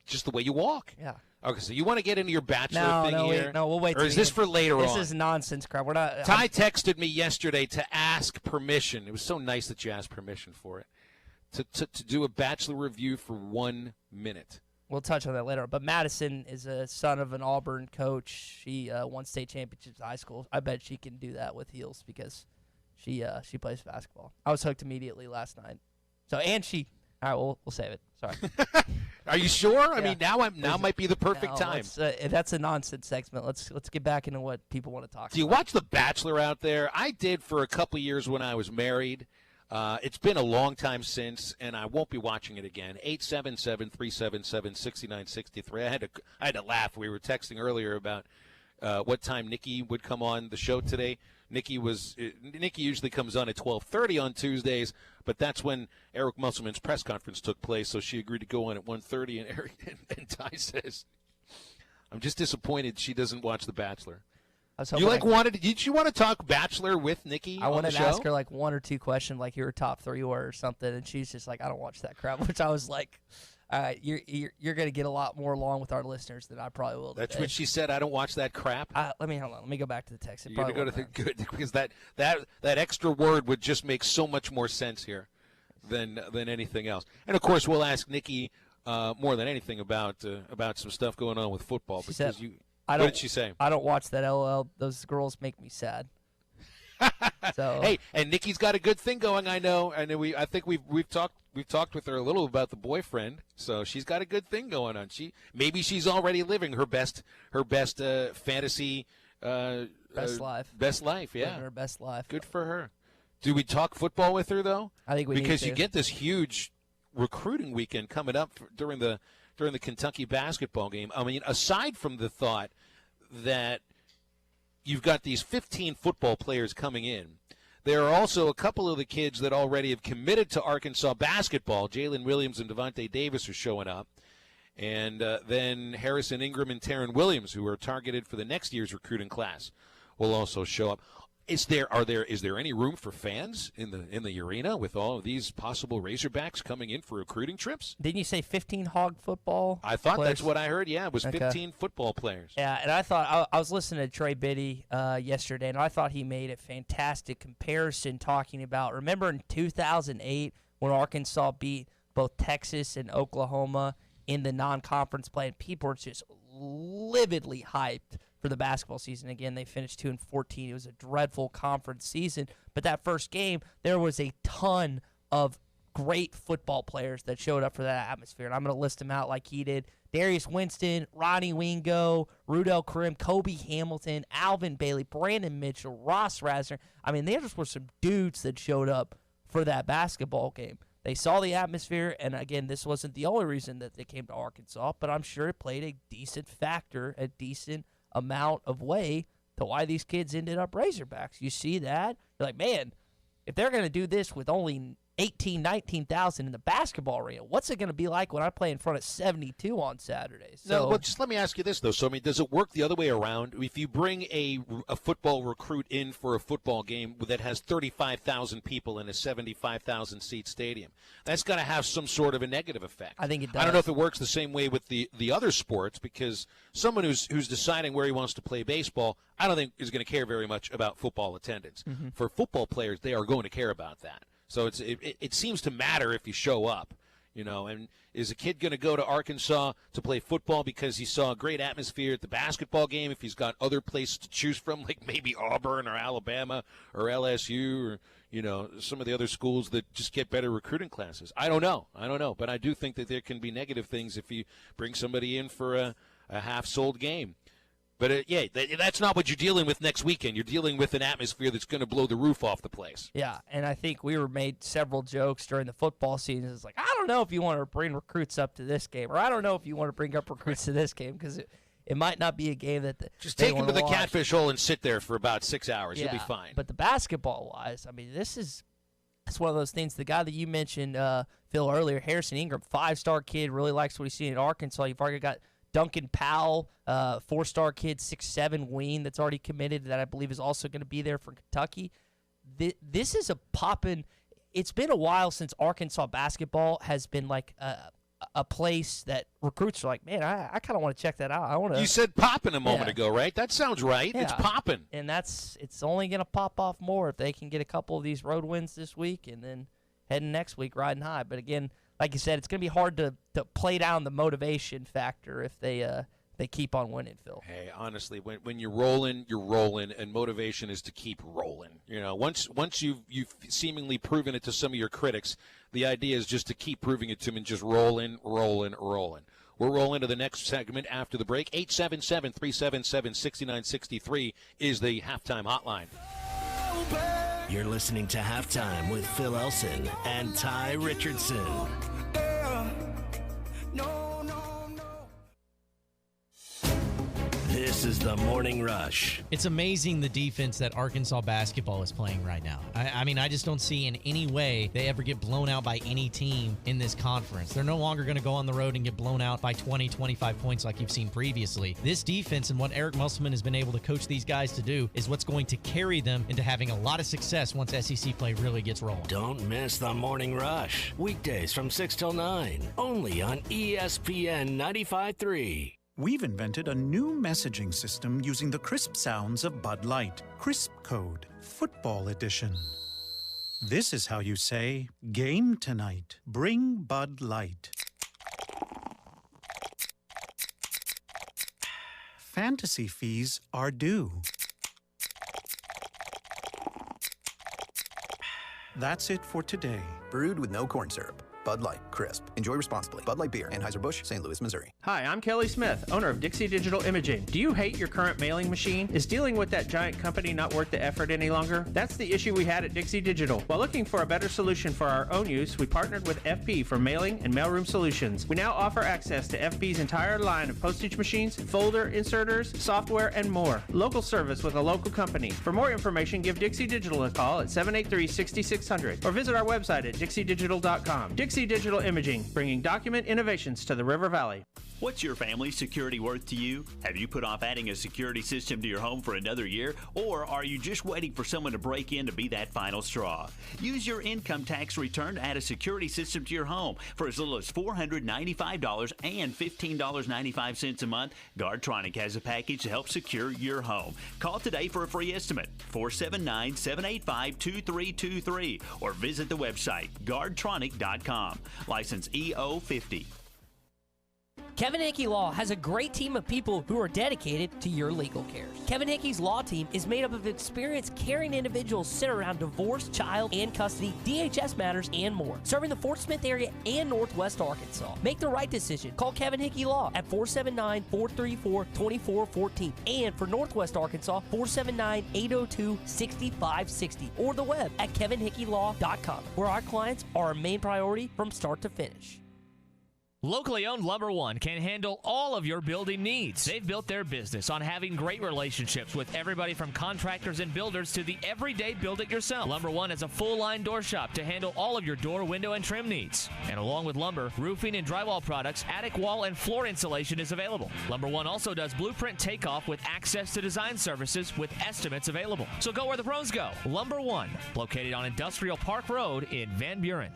just the way you walk. Yeah. Okay, so you want to get into your bachelor thing here? We'll wait. Or is this for later on? This is nonsense crap. We're not. Ty texted me yesterday to ask permission. It was so nice that you asked permission for it. To do a bachelor review for 1 minute. We'll touch on that later. But Madison is a son of an Auburn coach. She won state championships in high school. I bet she can do that with heels because she plays basketball. I was hooked immediately last night. So, and she – all right, we'll save it. Sorry. Are you sure? I mean, now might be the perfect time. That's a nonsense segment. Let's get back into what people want to talk about. Do you watch The Bachelor out there? I did for a couple years when I was married. It's been a long time since, and I won't be watching it again. 877-377-6963. I had to laugh. We were texting earlier about what time Nikki would come on the show today. Nikki usually comes on at 12:30 on Tuesdays, but that's when Eric Musselman's press conference took place, so she agreed to go on at 1:30. And Eric and Ty says, "I'm just disappointed she doesn't watch The Bachelor." Did you want to talk Bachelor with Nikki? I wanted to ask her like one or two questions, like who her top three were or something, and she's just like, "I don't watch that crap," which I was like, "All right, you're going to get a lot more along with our listeners than I probably will." That's what she said. I don't watch that crap. Let me go back to the text. You're going to go to the good because that extra word would just make so much more sense here than anything else. And of course, we'll ask Nikki more than anything about some stuff going on with football because what did she say? I don't watch that. LOL. Those girls make me sad. So hey, and Nikki's got a good thing going. I know. I think we've talked with her a little about the boyfriend. So she's got a good thing going on. Maybe she's already living her best fantasy best life. Best life, yeah. Living her best life. Good for her. Do we talk football with her though? I think we because need to. You get this huge recruiting weekend coming up during the Kentucky basketball game. I mean, aside from the thought that you've got these 15 football players coming in, there are also a couple of the kids that already have committed to Arkansas basketball. Jalen Williams and Devontae Davis are showing up. And then Harrison Ingram and Taryn Williams, who are targeted for the next year's recruiting class, will also show up. Is there any room for fans in the arena with all of these possible Razorbacks coming in for recruiting trips? Didn't you say 15 hog football? I thought players? That's what I heard. Yeah, it was 15 football players. Yeah, and I thought I was listening to Trey Biddy yesterday, and I thought he made a fantastic comparison talking about. Remember in 2008 when Arkansas beat both Texas and Oklahoma in the non-conference play, and people were just lividly hyped for the basketball season. Again, they finished 2-14. It was a dreadful conference season. But that first game, there was a ton of great football players that showed up for that atmosphere. And I'm going to list them out like he did. Darius Winston, Ronnie Wingo, Rudell Karim, Kobe Hamilton, Alvin Bailey, Brandon Mitchell, Ross Rasner. I mean, there just were some dudes that showed up for that basketball game. They saw the atmosphere, and again, this wasn't the only reason that they came to Arkansas, but I'm sure it played a decent factor, a decent amount of way to why these kids ended up Razorbacks. You see that? You're like, man, if they're going to do this with only 18,000, 19,000 in the basketball arena, what's it going to be like when I play in front of 72 on Saturdays? So, well, just let me ask you this, though. So, I mean, does it work the other way around? If you bring a football recruit in for a football game that has 35,000 people in a 75,000-seat stadium, that's got to have some sort of a negative effect. I think it does. I don't know if it works the same way with the other sports, because someone who's deciding where he wants to play baseball, I don't think is going to care very much about football attendance. Mm-hmm. For football players, they are going to care about that. So it seems to matter if you show up, you know. And is a kid going to go to Arkansas to play football because he saw a great atmosphere at the basketball game if he's got other places to choose from, like maybe Auburn or Alabama or LSU or, you know, some of the other schools that just get better recruiting classes? I don't know. But I do think that there can be negative things if you bring somebody in for a half-sold game. But, yeah, that's not what you're dealing with next weekend. You're dealing with an atmosphere that's going to blow the roof off the place. Yeah, and I think we made several jokes during the football season. It's like, I don't know if you want to bring recruits up to this game, or I don't know if you want to bring up recruits to this game, because it might not be a game that just take them to the catfish hole and sit there for about 6 hours. Yeah, you'll be fine. But the basketball-wise, I mean, it's one of those things. The guy that you mentioned, Phil, earlier, Harrison Ingram, 5-star kid, really likes what he's seen in Arkansas. You've already got Duncan Powell, 4-star kid, 6'7" wing that's already committed that I believe is also going to be there for Kentucky. This is a poppin'. It's been a while since Arkansas basketball has been like a place that recruits are like, man, I kind of want to check that out. I want to. You said poppin' a moment ago, right? That sounds right. Yeah. It's poppin'. And it's only going to pop off more if they can get a couple of these road wins this week and then heading next week riding high. But again, like you said, it's going to be hard to play down the motivation factor if they they keep on winning, Phil. Hey, honestly, when you're rolling, and motivation is to keep rolling. Once you've seemingly proven it to some of your critics, the idea is just to keep proving it to them and just rolling. We'll roll into the next segment after the break. 877-377-6963 is the halftime hotline. You're listening to Halftime with Phil Elson and Ty Richardson. This is the Morning Rush. It's amazing the defense that Arkansas basketball is playing right now. I mean, I just don't see in any way they ever get blown out by any team in this conference. They're no longer going to go on the road and get blown out by 20, 25 points like you've seen previously. This defense and what Eric Musselman has been able to coach these guys to do is what's going to carry them into having a lot of success once SEC play really gets rolling. Don't miss the Morning Rush. Weekdays from 6 till 9. Only on ESPN 95.3. We've invented a new messaging system using the crisp sounds of Bud Light. Crisp Code, Football Edition. This is how you say, game tonight. Bring Bud Light. Fantasy fees are due. That's it for today. Brewed with no corn syrup. Bud Light, crisp. Enjoy responsibly. Bud Light Beer, Anheuser-Busch, St. Louis, Missouri. Hi, I'm Kelly Smith, owner of Dixie Digital Imaging. Do you hate your current mailing machine? Is dealing with that giant company not worth the effort any longer? That's the issue we had at Dixie Digital. While looking for a better solution for our own use, we partnered with FP for mailing and mailroom solutions. We now offer access to FP's entire line of postage machines, folder inserters, software, and more. Local service with a local company. For more information, give Dixie Digital a call at 783-6600 or visit our website at dixiedigital.com. Dixie Digital Imaging, bringing document innovations to the River Valley. What's your family's security worth to you? Have you put off adding a security system to your home for another year? Or are you just waiting for someone to break in to be that final straw? Use your income tax return to add a security system to your home for as little as $495 and $15.95 a month. Guardtronic has a package to help secure your home. Call today for a free estimate, 479-785-2323, or visit the website, guardtronic.com. License EO50. Kevin Hickey Law has a great team of people who are dedicated to your legal cares. Kevin Hickey's law team is made up of experienced, caring individuals centered around divorce, child and custody, DHS matters, and more, serving the Fort Smith area and Northwest Arkansas. Make the right decision. Call Kevin Hickey Law at 479-434-2414, and for Northwest Arkansas, 479-802-6560, or the web at kevinhickeylaw.com, where our clients are our main priority from start to finish. Locally owned Lumber One can handle all of your building needs. They've built their business on having great relationships with everybody from contractors and builders to the everyday build-it-yourself. Lumber One has a full-line door shop to handle all of your door, window, and trim needs. And along with lumber, roofing and drywall products, attic wall and floor insulation is available. Lumber One also does blueprint takeoff with access to design services with estimates available. So go where the pros go. Lumber One, located on Industrial Park Road in Van Buren.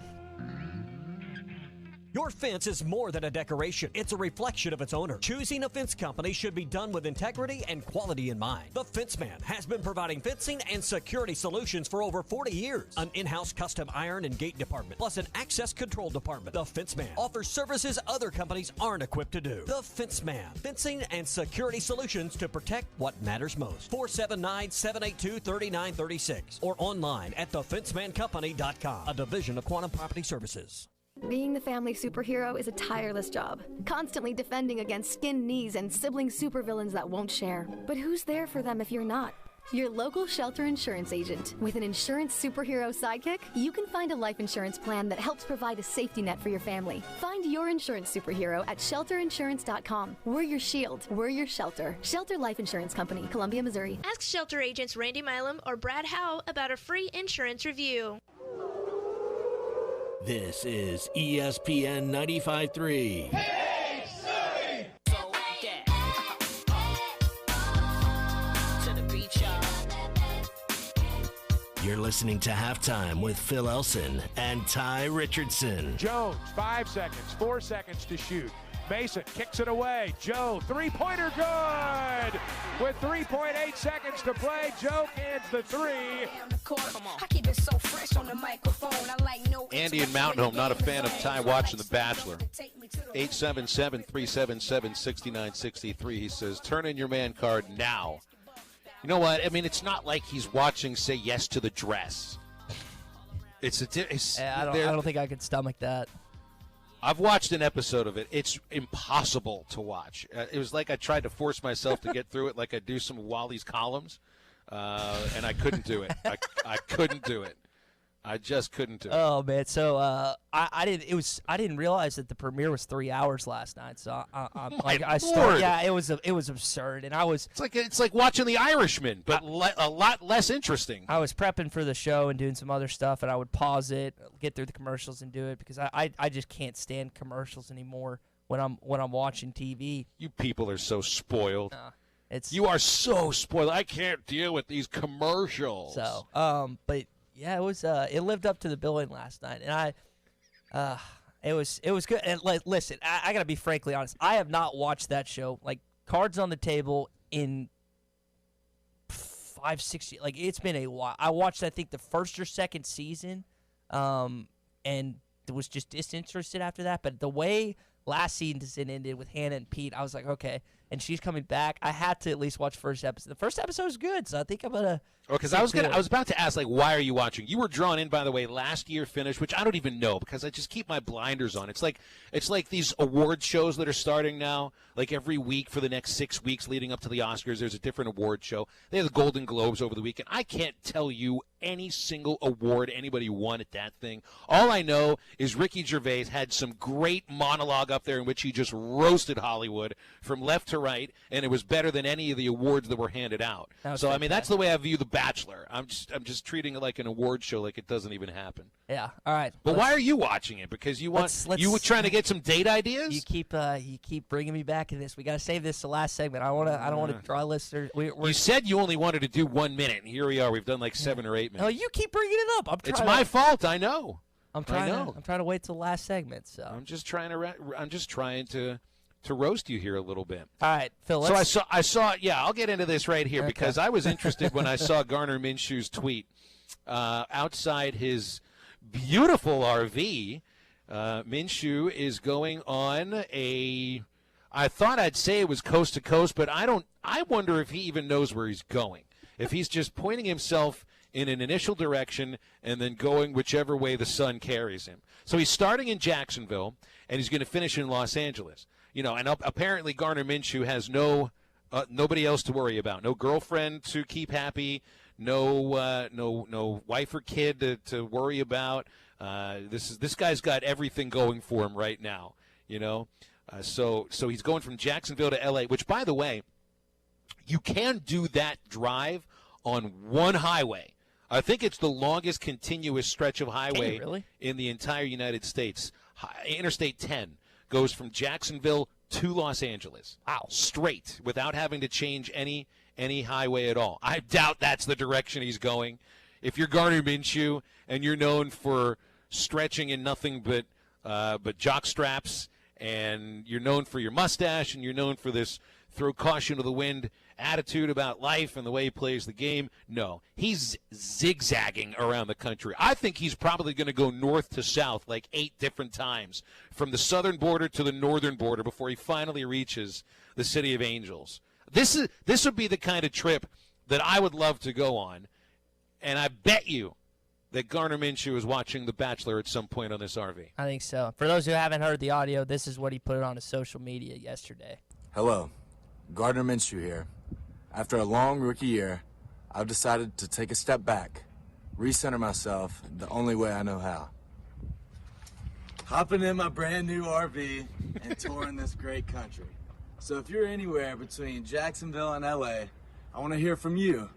Your fence is more than a decoration. It's a reflection of its owner. Choosing a fence company should be done with integrity and quality in mind. The Fence Man has been providing fencing and security solutions for over 40 years. An in-house custom iron and gate department, plus an access control department. The Fence Man offers services other companies aren't equipped to do. The Fence Man, fencing and security solutions to protect what matters most. 479-782-3936 or online at thefencemancompany.com, a division of Quantum Property Services. Being the family superhero is a tireless job, constantly defending against skinned knees and sibling supervillains that won't share. But who's there for them if you're not? Your local Shelter Insurance agent. With an insurance superhero sidekick, you can find a life insurance plan that helps provide a safety net for your family. Find your insurance superhero at shelterinsurance.com. We're your shield. We're your shelter. Shelter Life Insurance Company, Columbia, Missouri. Ask Shelter agents Randy Milam or Brad Howe about a free insurance review. This is ESPN 95.3. Hey, Surrey! You're listening to Halftime with Phil Elson and Ty Richardson. Jones, 5 seconds, 4 seconds to shoot. Mason kicks it away. Joe, three-pointer good. With 3.8 seconds to play, Joe cans the three. Andy in Mountain Home, not a fan of Ty watching The Bachelor. 877-377-6963. He says, turn in your man card now. You know what? I mean, it's not like he's watching Say Yes to the Dress. I don't think I could stomach that. I've watched an episode of it. It's impossible to watch. It was like I tried to force myself to get through it like I do some of Wally's columns, and I couldn't do it. I couldn't do it. I just couldn't do it. Oh man! So I didn't realize that the premiere was 3 hours last night. So it was absurd, and I was. It's like watching The Irishman, but a lot less interesting. I was prepping for the show and doing some other stuff, and I would pause it, get through the commercials, and do it because I just can't stand commercials anymore when I'm watching TV. You people are so spoiled. You are so spoiled. I can't deal with these commercials. So, but. Yeah, it was. It lived up to the billing last night, and it was good. And listen, I gotta be frankly honest. I have not watched that show, like Cards on the Table, in 5-6 years. Like it's been a while. I watched, I think, the first or second season, and was just disinterested after that. But the way last season ended with Hannah and Pete, I was like, okay. And she's coming back. I had to at least watch the first episode. The first episode was good, so I think I'm gonna. Because I was about to ask, like, why are you watching? You were drawn in, by the way, last year finished, which I don't even know because I just keep my blinders on. It's like these award shows that are starting now. Like every week for the next 6 weeks leading up to the Oscars, there's a different award show. They have the Golden Globes over the weekend. I can't tell you any single award anybody won at that thing. All I know is Ricky Gervais had some great monologue up there in which he just roasted Hollywood from left to right, and it was better than any of the awards that were handed out. So, I mean, that's the way I view The Bachelor. I'm just treating it like an award show, like it doesn't even happen. Yeah. All right. But why are you watching it? Because you were trying to get some date ideas? You keep bringing me back in this. We got to save this the last segment. I don't want to draw listeners. You said you only wanted to do 1 minute, and here we are. We've done like 7 or 8 minutes. No, you keep bringing it up. It's my fault. I know. I'm trying to wait till the last segment. So I'm just trying to roast you here a little bit. All right, Phil. So I saw. Yeah, I'll get into this right here because I was interested when I saw Gardner Minshew's tweet outside his beautiful RV. Minshew is going on a. I thought I'd say it was coast to coast, but I don't. I wonder if he even knows where he's going. If he's just pointing himself in an initial direction and then going whichever way the sun carries him. So he's starting in Jacksonville, and he's going to finish in Los Angeles. You know, and apparently Gardner Minshew has nobody else to worry about. No girlfriend to keep happy, no wife or kid to worry about. This guy's got everything going for him right now, you know. So he's going from Jacksonville to L.A., which, by the way, you can do that drive on one highway. I think it's the longest continuous stretch of highway in the entire United States. Interstate 10 goes from Jacksonville to Los Angeles. Wow. Straight, without having to change any highway at all. I doubt that's the direction he's going. If you're Gardner Minshew and you're known for stretching in nothing but jock straps, and you're known for your mustache, and you're known for this throw caution to the wind attitude about life and the way he plays the game. No, he's zigzagging around the country. I think he's probably going to go north to south like 8 different times, from the southern border to the northern border, before he finally reaches the City of Angels. This would be the kind of trip that I would love to go on, and I bet you that Gardner Minshew is watching The Bachelor at some point on this RV. I think so. For those who haven't heard the audio, this is what he put on his social media yesterday. Hello, Gardner Minshew here. After a long rookie year, I've decided to take a step back, recenter myself the only way I know how. Hopping in my brand new RV and touring this great country. So if you're anywhere between Jacksonville and LA, I want to hear from you.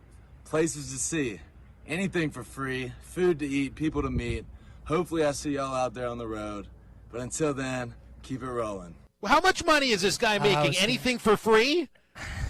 Places to see, anything for free, food to eat, people to meet. Hopefully I see y'all out there on the road. But until then, keep it rolling. Well, how much money is this guy making? Anything for free?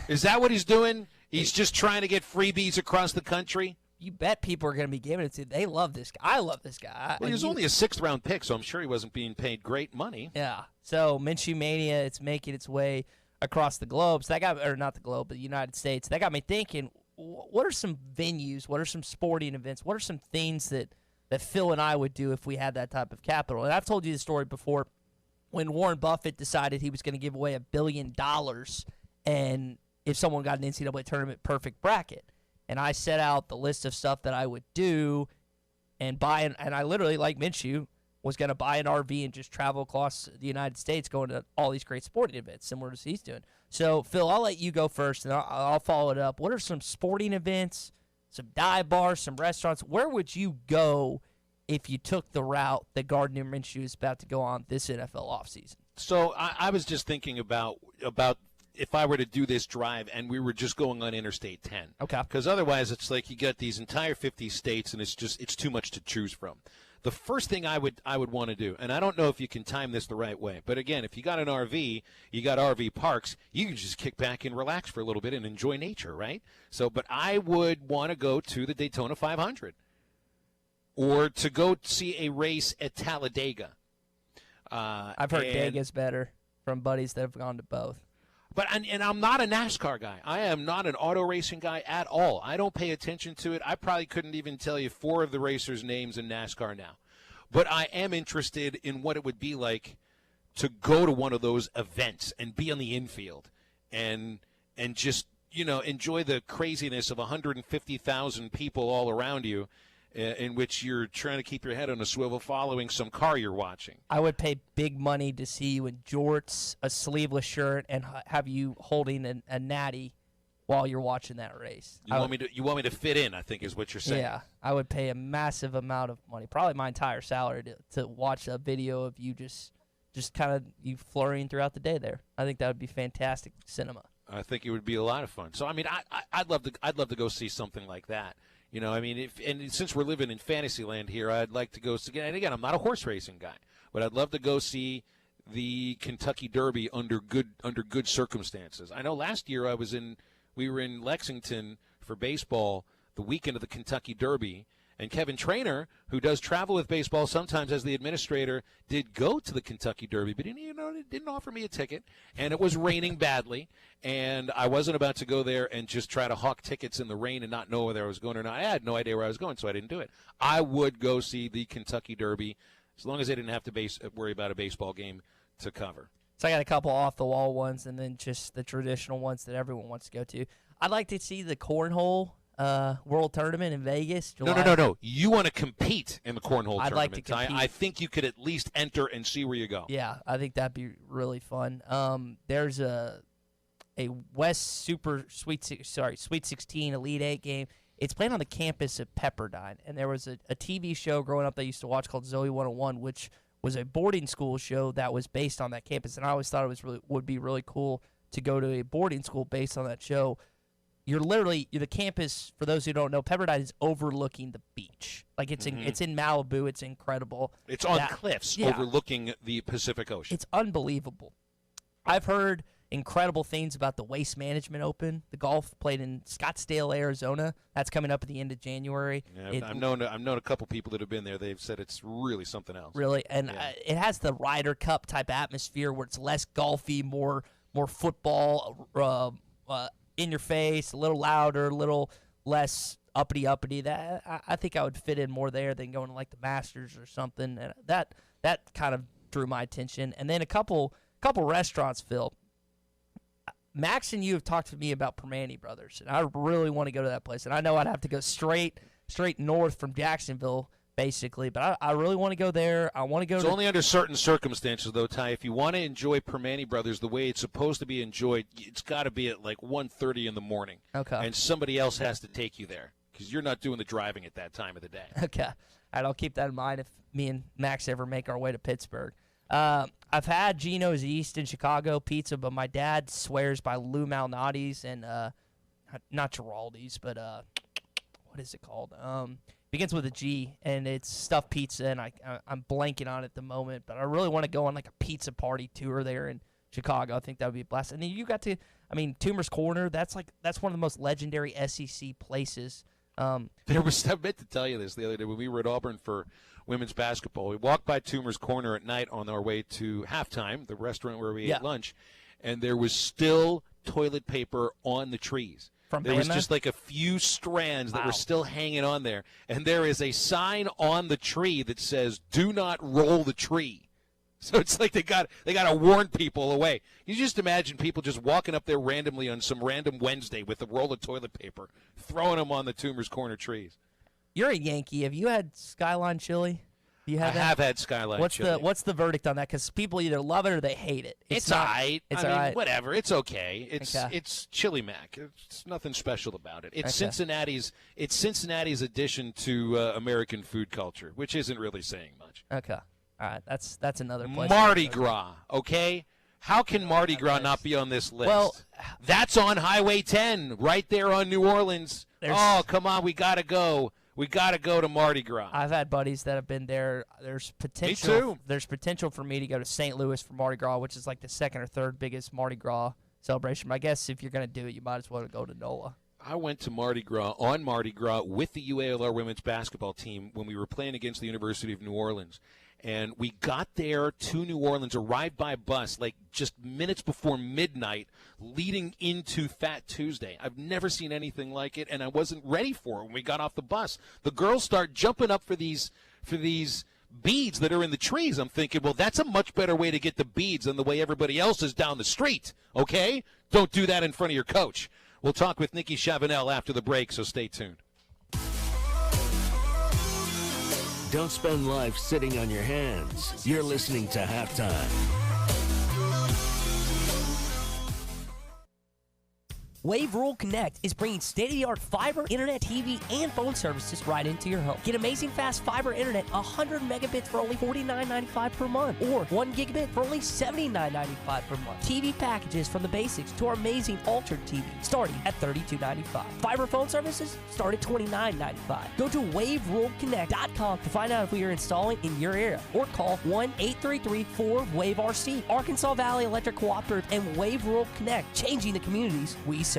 Is that what he's doing? He's just trying to get freebies across the country? you bet people are going to be giving it to. They love this guy. I love this guy. Well, he was only a 6th-round pick, so I'm sure he wasn't being paid great money. Yeah. So Minshew Mania, it's making its way across the globe. So that got, or not the globe, but the United States. That got me thinking, what are some venues, what are some sporting events, what are some things that Phil and I would do if we had that type of capital? And I've told you the story before when Warren Buffett decided he was going to give away $1 billion and if someone got an NCAA tournament perfect bracket. And I set out the list of stuff that I would do and buy, and I literally, like Minshew, was going to buy an RV and just travel across the United States going to all these great sporting events, similar to he's doing. So, Phil, I'll let you go first, and I'll follow it up. What are some sporting events, some dive bars, some restaurants? Where would you go if you took the route that Gardner Minshew is about to go on this NFL offseason? So I was just thinking about if I were to do this drive and we were just going on Interstate 10. Okay. Because otherwise it's like you got these entire 50 states and it's too much to choose from. The first thing I would want to do, and I don't know if you can time this the right way, but again, if you got an RV, you got RV parks, you can just kick back and relax for a little bit and enjoy nature, right? So, but I would want to go to the Daytona 500 or to go see a race at Talladega. I've heard Dega's better from buddies that have gone to both. But and I'm not a NASCAR guy. I am not an auto racing guy at all. I don't pay attention to it. I probably couldn't even tell you 4 of the racers' names in NASCAR now. But I am interested in what it would be like to go to one of those events and be on the infield and just, enjoy the craziness of 150,000 people all around you, in which you're trying to keep your head on a swivel following some car you're watching. I would pay big money to see you in jorts, a sleeveless shirt, and have you holding a natty while you're watching that race. You want me to fit in, I think is what you're saying. Yeah, I would pay a massive amount of money, probably my entire salary, to watch a video of you just kind of you flurrying throughout the day there. I think that would be fantastic cinema. I think it would be a lot of fun. So, I mean, I'd love to go see something like that. And since we're living in fantasy land here, I'd like to go see, and again, I'm not a horse racing guy, but I'd love to go see the Kentucky Derby under good circumstances. I know last year we were in Lexington for baseball the weekend of the Kentucky Derby, and Kevin Trainer, who does travel with baseball sometimes as the administrator, did go to the Kentucky Derby, but didn't offer me a ticket, and it was raining badly, and I wasn't about to go there and just try to hawk tickets in the rain and not know whether I was going or not. I had no idea where I was going, so I didn't do it. I would go see the Kentucky Derby as long as I didn't have to worry about a baseball game to cover. So I got a couple off-the-wall ones and then just the traditional ones that everyone wants to go to. I'd like to see the Cornhole World Tournament in Vegas. July. No. You want to compete in the Cornhole I'd tournament. like to compete. I think you could at least enter and see where you go. Yeah, I think that'd be really fun. There's a West Sweet 16 Elite 8 game. It's played on the campus of Pepperdine, and there was a TV show growing up that I used to watch called Zoe 101, which was a boarding school show that was based on that campus, and I always thought would be really cool to go to a boarding school based on that show. You're the campus, for those who don't know, Pepperdine is overlooking the beach. Like it's in Malibu. It's incredible. It's on cliffs overlooking the Pacific Ocean. It's unbelievable. I've heard incredible things about the Waste Management Open. The golf played in Scottsdale, Arizona. That's coming up at the end of January. Yeah, I've known a couple people that have been there. They've said it's really something else. Really, and it has the Ryder Cup type atmosphere where it's less golfy, more football, in your face, a little louder, a little less uppity. That I think I would fit in more there than going to like the Masters or something. And that kind of drew my attention. And then a couple restaurants, Phil. Max and you have talked to me about Permane Brothers, and I really want to go to that place. And I know I'd have to go straight north from Jacksonville, basically, but I really want to go there. I want to go. It's only under certain circumstances, though, Ty. If you want to enjoy Permane Brothers the way it's supposed to be enjoyed, it's got to be at like 1:30 in the morning. Okay. And somebody else has to take you there because you're not doing the driving at that time of the day. Okay. All right, I'll keep that in mind if me and Max ever make our way to Pittsburgh. I've had Gino's East in Chicago pizza, but my dad swears by Lou Malnati's and not Giraldi's, but what is it called? Begins with a G, and it's stuffed pizza, and I'm blanking on it at the moment, but I really want to go on like a pizza party tour there in Chicago. I think that would be a blast. And then you got to, Toomer's Corner. That's one of the most legendary SEC places I meant to tell you this the other day when we were at Auburn for women's basketball. We walked by Toomer's Corner at night on our way to halftime, the restaurant where we ate lunch, and there was still toilet paper on the trees. There was just like a few strands that were still hanging on there. And there is a sign on the tree that says, "Do not roll the tree." So it's like they got to warn people away. You just imagine people just walking up there randomly on some random Wednesday with a roll of toilet paper, throwing them on the Toomer's Corner trees. You're a Yankee. Have you had Skyline chili? I have had Skyline chili. What's the verdict on that? Because people either love it or they hate it. It's all right. It's all right. Mean, whatever. It's okay. It's Chili Mac. It's nothing special about it. It's Cincinnati's addition to American food culture, which isn't really saying much. Okay. All right. That's another place. Mardi Gras. Okay. How can Mardi Gras not be on this list? Well, that's on Highway 10, right there on New Orleans. Oh, come on. We got to go. We got to go to Mardi Gras. I've had buddies that have been there. There's potential. Me too. There's potential for me to go to St. Louis for Mardi Gras, which is like the second or third biggest Mardi Gras celebration. But I guess if you're going to do it, you might as well go to NOLA. I went to Mardi Gras with the UALR women's basketball team when we were playing against the University of New Orleans. And we got there to New Orleans, arrived by bus like just minutes before midnight, leading into Fat Tuesday. I've never seen anything like it, and I wasn't ready for it when we got off the bus. The girls start jumping up for these beads that are in the trees. I'm thinking, well, that's a much better way to get the beads than the way everybody else is down the street, okay? Don't do that in front of your coach. We'll talk with Nikki Chavanel after the break, so stay tuned. Don't spend life sitting on your hands. You're listening to Halftime. Wave Rural Connect is bringing state-of-the-art fiber, internet, TV, and phone services right into your home. Get amazing fast fiber internet, 100 megabits for only $49.95 per month, or 1 gigabit for only $79.95 per month. TV packages from the basics to our amazing altered TV, starting at $32.95. Fiber phone services start at $29.95. Go to waveruralconnect.com to find out if we are installing in your area, or call 1-833-4-WAVE-RC. Arkansas Valley Electric Cooperative and Wave Rural Connect, changing the communities we serve.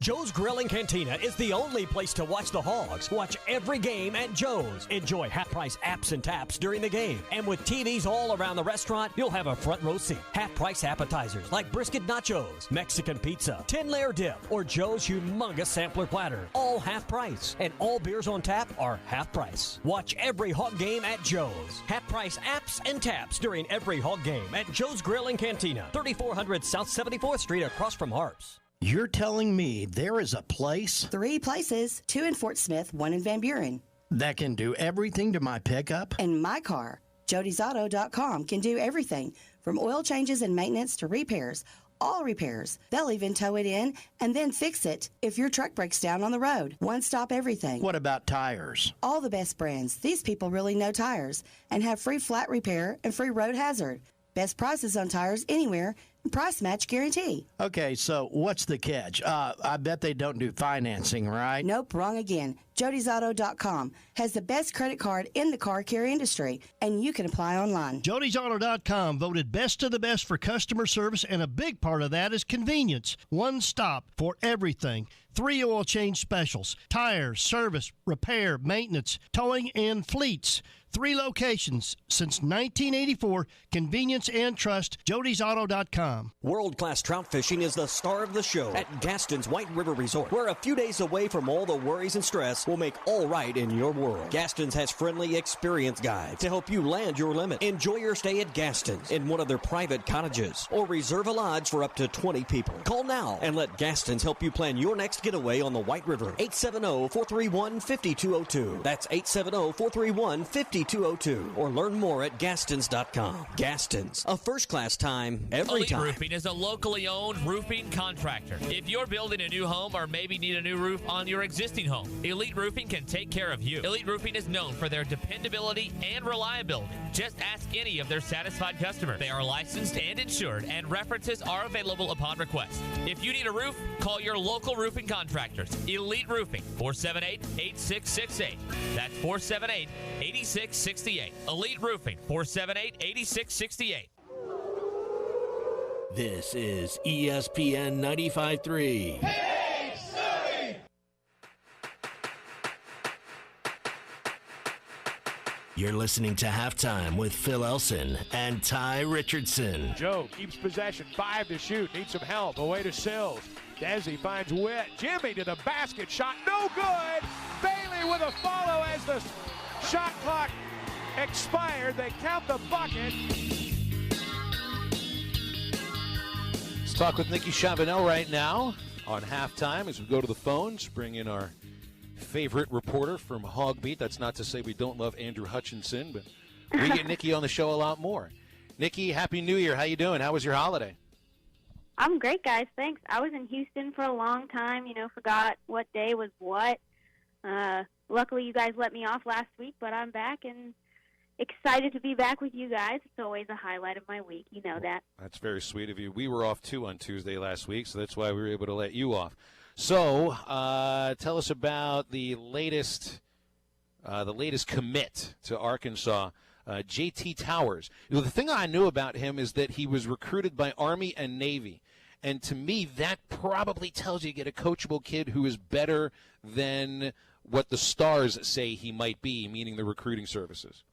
Joe's Grill and Cantina is the only place to watch the Hogs. Watch every game at Joe's. Enjoy half-price apps and taps during the game. And with TVs all around the restaurant, you'll have a front row seat. Half-price appetizers like brisket nachos, Mexican pizza, 10-layer dip, or Joe's humongous sampler platter. All half price. And all beers on tap are half price. Watch every Hog game at Joe's. Half-price apps and taps during every Hog game at Joe's Grill and Cantina. 3400 South 74th Street across from Harps. You're telling me there is a place? 3 places, 2 in Fort Smith, 1 in Van Buren. That can do everything to my pickup? And my car. Jody'sAuto.com can do everything, from oil changes and maintenance to repairs. All repairs. They'll even tow it in and then fix it if your truck breaks down on the road. One stop everything. What about tires? All the best brands. These people really know tires and have free flat repair and free road hazard. Best prices on tires anywhere. Price match guarantee. Okay, so what's the catch? I bet they don't do financing, right? Nope, wrong again. Jody'sAuto.com has the best credit card in the car care industry, and you can apply online. Jody'sAuto.com voted best of the best for customer service, and a big part of that is convenience. One stop for everything. 3 oil change specials, tires, service, repair, maintenance, towing, and fleets. 3 locations since 1984. Convenience and trust. Jody'sAuto.com. World-class trout fishing is the star of the show at Gaston's White River Resort, where a few days away from all the worries and stress will make all right in your world. Gaston's has friendly, experienced guides to help you land your limit. Enjoy your stay at Gaston's in one of their private cottages, or reserve a lodge for up to 20 people. Call now and let Gaston's help you plan your next getaway on the White River. 870-431-5202. That's 870-431-5202. Or learn more at Gastons.com. Gaston's, a first-class time every Elite time. Roofing is a locally owned roofing contractor. If you're building a new home or maybe need a new roof on your existing home, Elite Roofing can take care of you. Elite Roofing is known for their dependability and reliability. Just ask any of their satisfied customers. They are licensed and insured, and references are available upon request. If you need a roof, call your local roofing contractors. Elite Roofing, 478-8668. That's 478-8668. Elite Roofing, 478-8668. This is ESPN 95.3. You're listening to Halftime with Phil Elson and Ty Richardson. Joe keeps possession, 5 to shoot, needs some help, away to Sills. Desi finds Witt, Jimmy to the basket, shot no good. Bailey with a follow as the shot clock expired. They count the bucket. Let's talk with Nikki Chavanel right now on Halftime as we go to the phones, bring in our favorite reporter from Hog Beat. That's not to say we don't love Andrew Hutchinson, but we get Nikki on the show a lot more. Nikki, Happy New Year. How you doing? How was your holiday? I'm great, guys. Thanks. I was in Houston for a long time, forgot what day was what. Luckily, you guys let me off last week, but I'm back and excited to be back with you guys. It's always a highlight of my week. You know that. That's very sweet of you. We were off, too, on Tuesday last week, so that's why we were able to let you off. So, tell us about the latest commit to Arkansas, JT Towers. The thing I knew about him is that he was recruited by Army and Navy, and to me, that probably tells you get a coachable kid who is better than what the stars say he might be, meaning the recruiting services.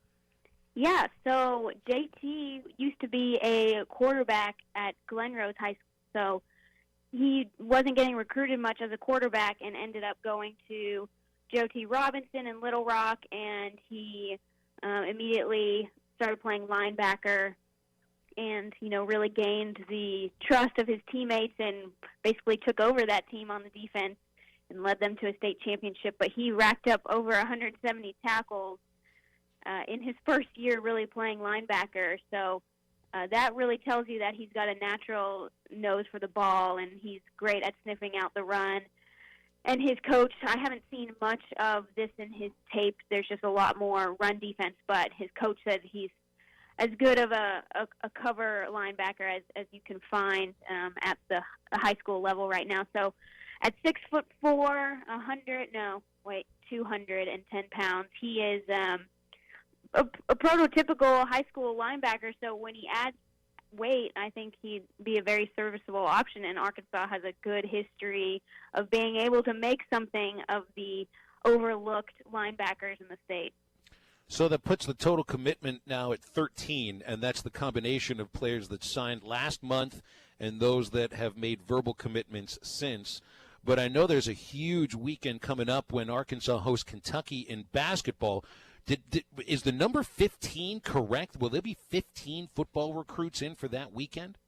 Yeah. So JT used to be a quarterback at Glen Rose High School, so he wasn't getting recruited much as a quarterback and ended up going to Joe T. Robinson in Little Rock, and he immediately started playing linebacker and, really gained the trust of his teammates and basically took over that team on the defense and led them to a state championship. But he racked up over 170 tackles in his first year really playing linebacker, so that really tells you that he's got a natural nose for the ball, and he's great at sniffing out the run. And his coach, I haven't seen much of this in his tape. There's just a lot more run defense, but his coach said he's as good of a cover linebacker as you can find at the high school level right now. So at 6'4", 210 pounds, he is a prototypical high school linebacker, so when he adds weight, I think he'd be a very serviceable option, and Arkansas has a good history of being able to make something of the overlooked linebackers in the state. So that puts the total commitment now at 13, and that's the combination of players that signed last month and those that have made verbal commitments since. But I know there's a huge weekend coming up when Arkansas hosts Kentucky in basketball. Is the number 15 correct? Will there be 15 football recruits in for that weekend?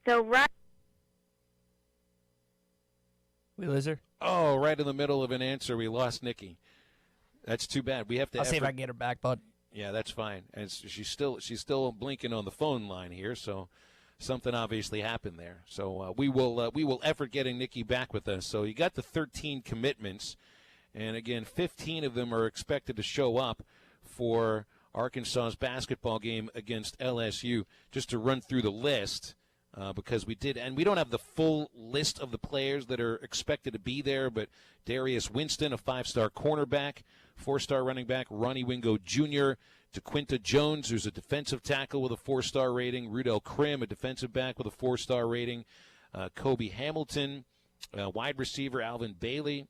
So we lose her? Oh, right in the middle of an answer, we lost Nikki. That's too bad. We have to. I'll see if I can get her back, bud. Yeah, that's fine. And she's still blinking on the phone line here, so something obviously happened there. So we will effort getting Nikki back with us. So you got the 13 commitments. And, again, 15 of them are expected to show up for Arkansas's basketball game against LSU. Just to run through the list, because we did – and we don't have the full list of the players that are expected to be there, but Darius Winston, a 5-star cornerback, 4-star running back, Ronnie Wingo Jr., DeQuinta Jones, who's a defensive tackle with a 4-star rating, Rudell Krim, a defensive back with a 4-star rating, Kobe Hamilton, wide receiver Alvin Bailey.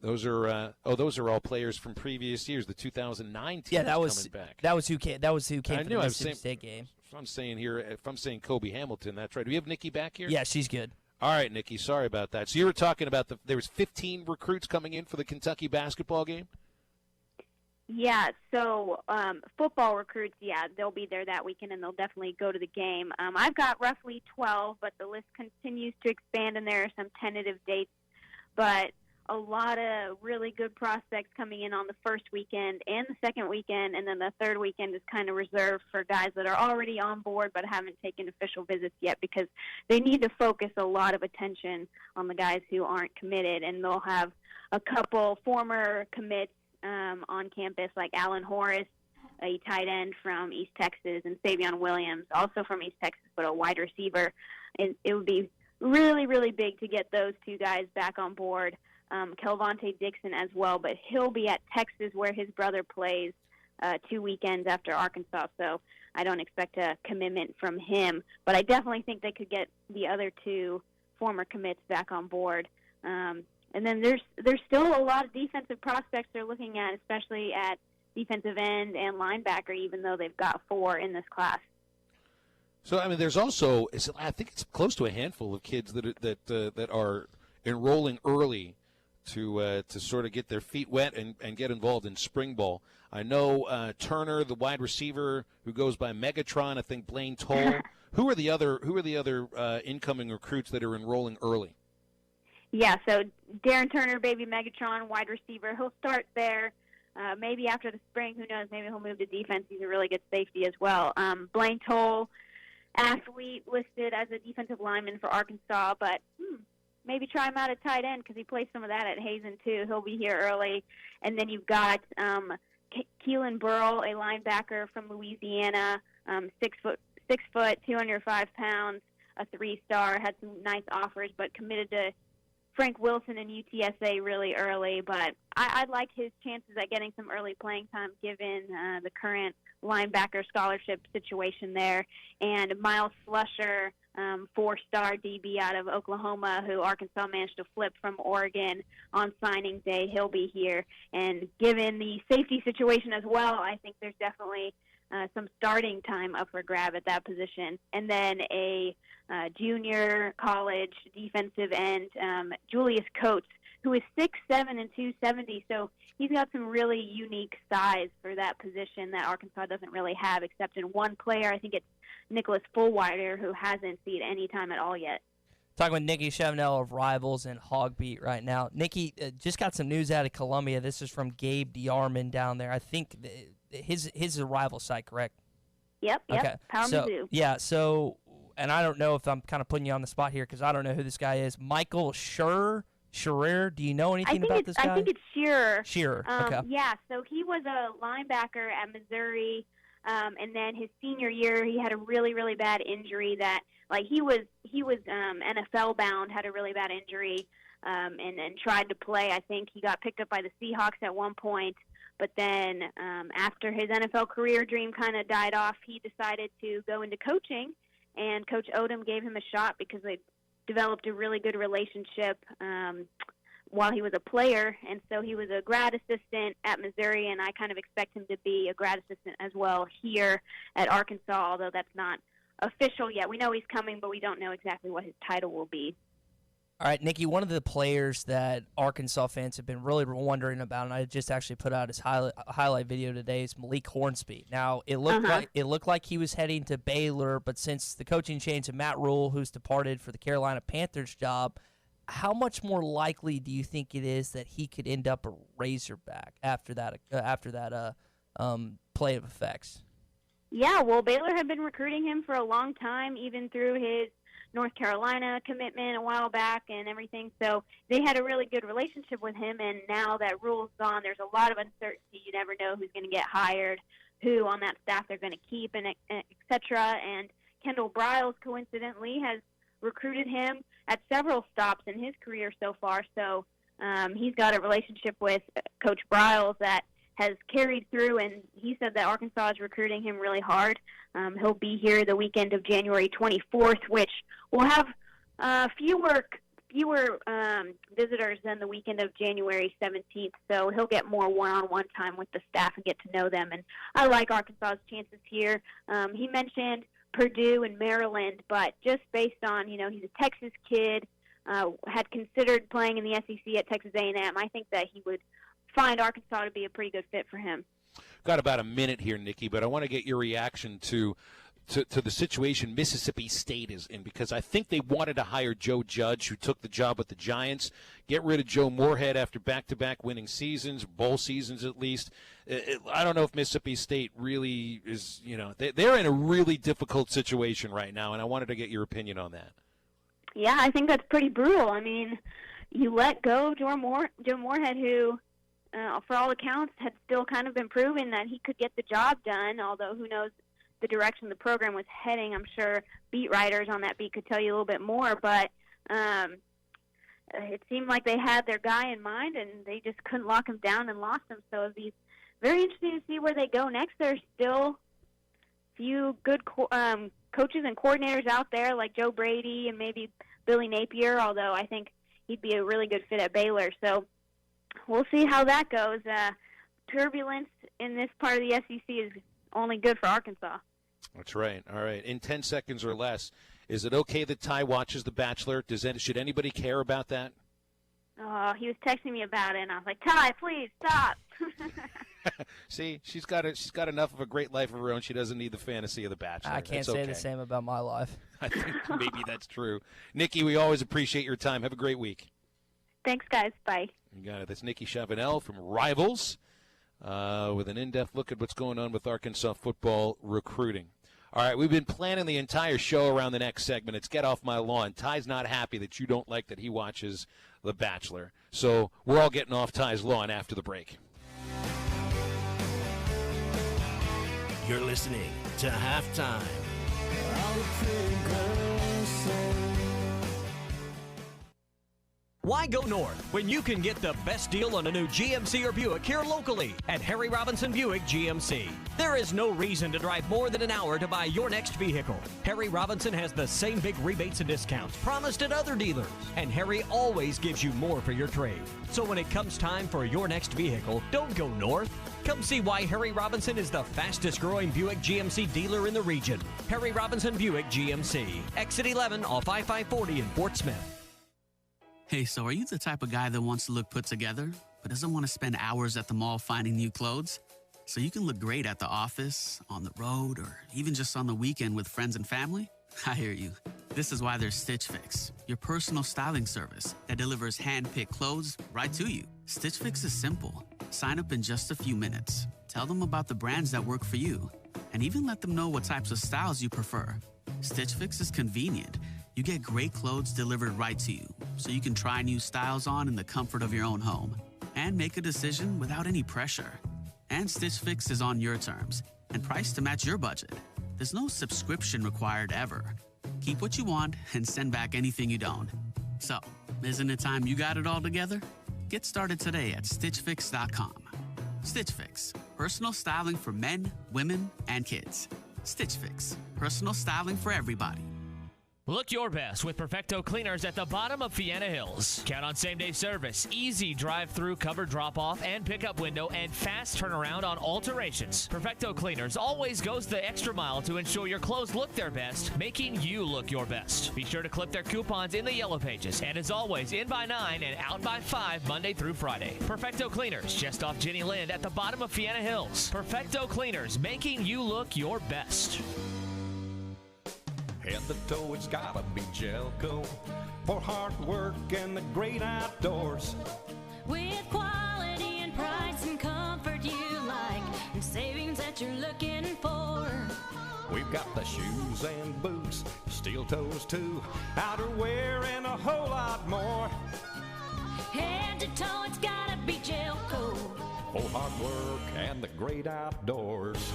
Those are all players from previous years. The 2009 team coming back. That was who came for the Mississippi State game. If I'm saying Kobe Hamilton, that's right. Do we have Nikki back here? Yeah, she's good. All right, Nikki. Sorry about that. So you were talking about there was 15 recruits coming in for the Kentucky basketball game. Yeah, so football recruits, they'll be there that weekend, and they'll definitely go to the game. I've got roughly 12, but the list continues to expand, and there are some tentative dates. But a lot of really good prospects coming in on the first weekend and the second weekend, and then the third weekend is kind of reserved for guys that are already on board but haven't taken official visits yet, because they need to focus a lot of attention on the guys who aren't committed, and they'll have a couple former commits on campus, like Alan Horace, a tight end from East Texas, and Savion Williams, also from East Texas, but a wide receiver. And it would be really, really big to get those two guys back on board. Kelvonte Dixon as well, but he'll be at Texas where his brother plays 2 weekends after Arkansas, so I don't expect a commitment from him. But I definitely think they could get the other two former commits back on board. And then there's still a lot of defensive prospects they're looking at, especially at defensive end and linebacker, even though they've got 4 in this class. So, I mean, there's also, I think it's close to a handful of kids that are enrolling early to sort of get their feet wet and get involved in spring ball. I know Turner, the wide receiver who goes by Megatron. I think Blaine Toll. Who are the other incoming recruits that are enrolling early? Yeah, so Darren Turner, baby Megatron, wide receiver. He'll start there. Maybe after the spring, who knows? Maybe he'll move to defense. He's a really good safety as well. Blaine Toll, athlete, listed as a defensive lineman for Arkansas, but maybe try him out at tight end because he plays some of that at Hazen too. He'll be here early. And then you've got Keelan Burrell, a linebacker from Louisiana, 6 foot, 205 pounds, a 3-star, had some nice offers, but committed to Frank Wilson and UTSA really early. But I'd like his chances at getting some early playing time given the current linebacker scholarship situation there. And Miles Slusher, 4-star DB out of Oklahoma, who Arkansas managed to flip from Oregon on signing day. He'll be here. And given the safety situation as well, I think there's definitely some starting time up for grab at that position. And then a junior college defensive end, Julius Coates, who is 6'7" and 270. So he's got some really unique size for that position that Arkansas doesn't really have, except in one player. I think it's Nicholas Fullwider, who hasn't seen any time at all yet. Talking with Nikki Chevenel of Rivals and Hog Beat right now. Nikki, just got some news out of Columbia. This is from Gabe DeArmond down there. I think his is a Rival site, correct? Yep. Okay. Power Mizzou. Yeah, so, and I don't know if I'm kind of putting you on the spot here because I don't know who this guy is. Michael Shearer, do you know anything about this guy? I think it's Shearer. Shearer, okay. Yeah, so he was a linebacker at Missouri, and then his senior year he had a really, really bad injury that, like, he was NFL bound, had a really bad injury, and tried to play. I think he got picked up by the Seahawks at one point, but then after his NFL career dream kind of died off, he decided to go into coaching, and Coach Odom gave him a shot because they developed a really good relationship while he was a player, and so he was a grad assistant at Missouri, and I kind of expect him to be a grad assistant as well here at Arkansas, although that's not official yet. We know he's coming, but we don't know exactly what his title will be. All right, Nikki, one of the players that Arkansas fans have been really wondering about, and I just actually put out his highlight video today, is Malik Hornsby. Now, it looked like he was heading to Baylor, but since the coaching change to Matt Rule, who's departed for the Carolina Panthers job, how much more likely do you think it is that he could end up a Razorback after that play of effects? Yeah, well, Baylor had been recruiting him for a long time, even through his North Carolina commitment a while back and everything. So they had a really good relationship with him, and now that Rule's gone, there's a lot of uncertainty. You never know who's going to get hired, who on that staff they're going to keep, and et cetera. And Kendall Briles, coincidentally, has recruited him at several stops in his career so far. So he's got a relationship with Coach Briles that has carried through, and he said that Arkansas is recruiting him really hard. He'll be here the weekend of January 24th, which will have fewer visitors than the weekend of January 17th, so he'll get more one-on-one time with the staff and get to know them. And I like Arkansas's chances here. He mentioned Purdue and Maryland, but just based on, he's a Texas kid, had considered playing in the SEC at Texas A&M, I think that he would find Arkansas to be a pretty good fit for him. Got about a minute here, Nikki, but I want to get your reaction to the situation Mississippi State is in, because I think they wanted to hire Joe Judge, who took the job with the Giants, get rid of Joe Moorhead after back-to-back winning seasons, bowl seasons at least. I don't know if Mississippi State really is, they're in a really difficult situation right now, and I wanted to get your opinion on that. Yeah, I think that's pretty brutal. I mean, you let go of Joe Moorhead, who for all accounts, had still kind of been proving that he could get the job done, although who knows the direction the program was heading. I'm sure beat writers on that beat could tell you a little bit more, but it seemed like they had their guy in mind, and they just couldn't lock him down and lost him. So it'd be very interesting to see where they go next. There's still a few good coaches and coordinators out there, like Joe Brady and maybe Billy Napier, although I think he'd be a really good fit at Baylor. So we'll see how that goes. turbulence in this part of the SEC is only good for Arkansas. That's right. All right. In 10 seconds or less, is it okay that Ty watches The Bachelor? Should anybody care about that? He was texting me about it, and I was like, Ty, please stop. See, she's got enough of a great life of her own. She doesn't need the fantasy of The Bachelor. I can't say the same about my life. I think maybe that's true. Nikki, we always appreciate your time. Have a great week. Thanks, guys. Bye. You got it. That's Nikki Chavanel from Rivals with an in-depth look at what's going on with Arkansas football recruiting. All right, we've been planning the entire show around the next segment. It's Get Off My Lawn. Ty's not happy that you don't like that he watches The Bachelor. So we're all getting off Ty's lawn after the break. You're listening to Halftime. Why go north when you can get the best deal on a new GMC or Buick here locally at Harry Robinson Buick GMC? There is no reason to drive more than an hour to buy your next vehicle. Harry Robinson has the same big rebates and discounts promised at other dealers, and Harry always gives you more for your trade. So when it comes time for your next vehicle, don't go north. Come see why Harry Robinson is the fastest growing Buick GMC dealer in the region. Harry Robinson Buick GMC, exit 11 off I-540 in Fort Smith. Hey, so are you the type of guy that wants to look put together, but doesn't want to spend hours at the mall finding new clothes? So you can look great at the office, on the road, or even just on the weekend with friends and family? I hear you. This is why there's Stitch Fix, your personal styling service that delivers hand-picked clothes right to you. Stitch Fix is simple. Sign up in just a few minutes. Tell them about the brands that work for you, and even let them know what types of styles you prefer. Stitch Fix is convenient. You get great clothes delivered right to you, so you can try new styles on in the comfort of your own home and make a decision without any pressure. And Stitch Fix is on your terms and priced to match your budget. There's no subscription required ever. Keep what you want and send back anything you don't. So, isn't it time you got it all together? Get started today at StitchFix.com. Stitch Fix, personal styling for men, women, and kids. Stitch Fix, personal styling for everybody. Look your best with Perfecto Cleaners at the bottom of Fiena Hills. Count on same-day service, easy drive-through cover drop-off and pickup window, and fast turnaround on alterations. Perfecto Cleaners always goes the extra mile to ensure your clothes look their best, making you look your best. Be sure to clip their coupons in the yellow pages, and as always, in by 9 and out by 5 Monday through Friday. Perfecto Cleaners, just off Jenny Lind at the bottom of Fiena Hills. Perfecto Cleaners, making you look your best. Head to toe, it's gotta be Gelco for hard work and the great outdoors. With quality and price and comfort you like, and savings that you're looking for. We've got the shoes and boots, steel toes too, outerwear and a whole lot more. Head to toe, it's gotta be Gelco for hard work and the great outdoors.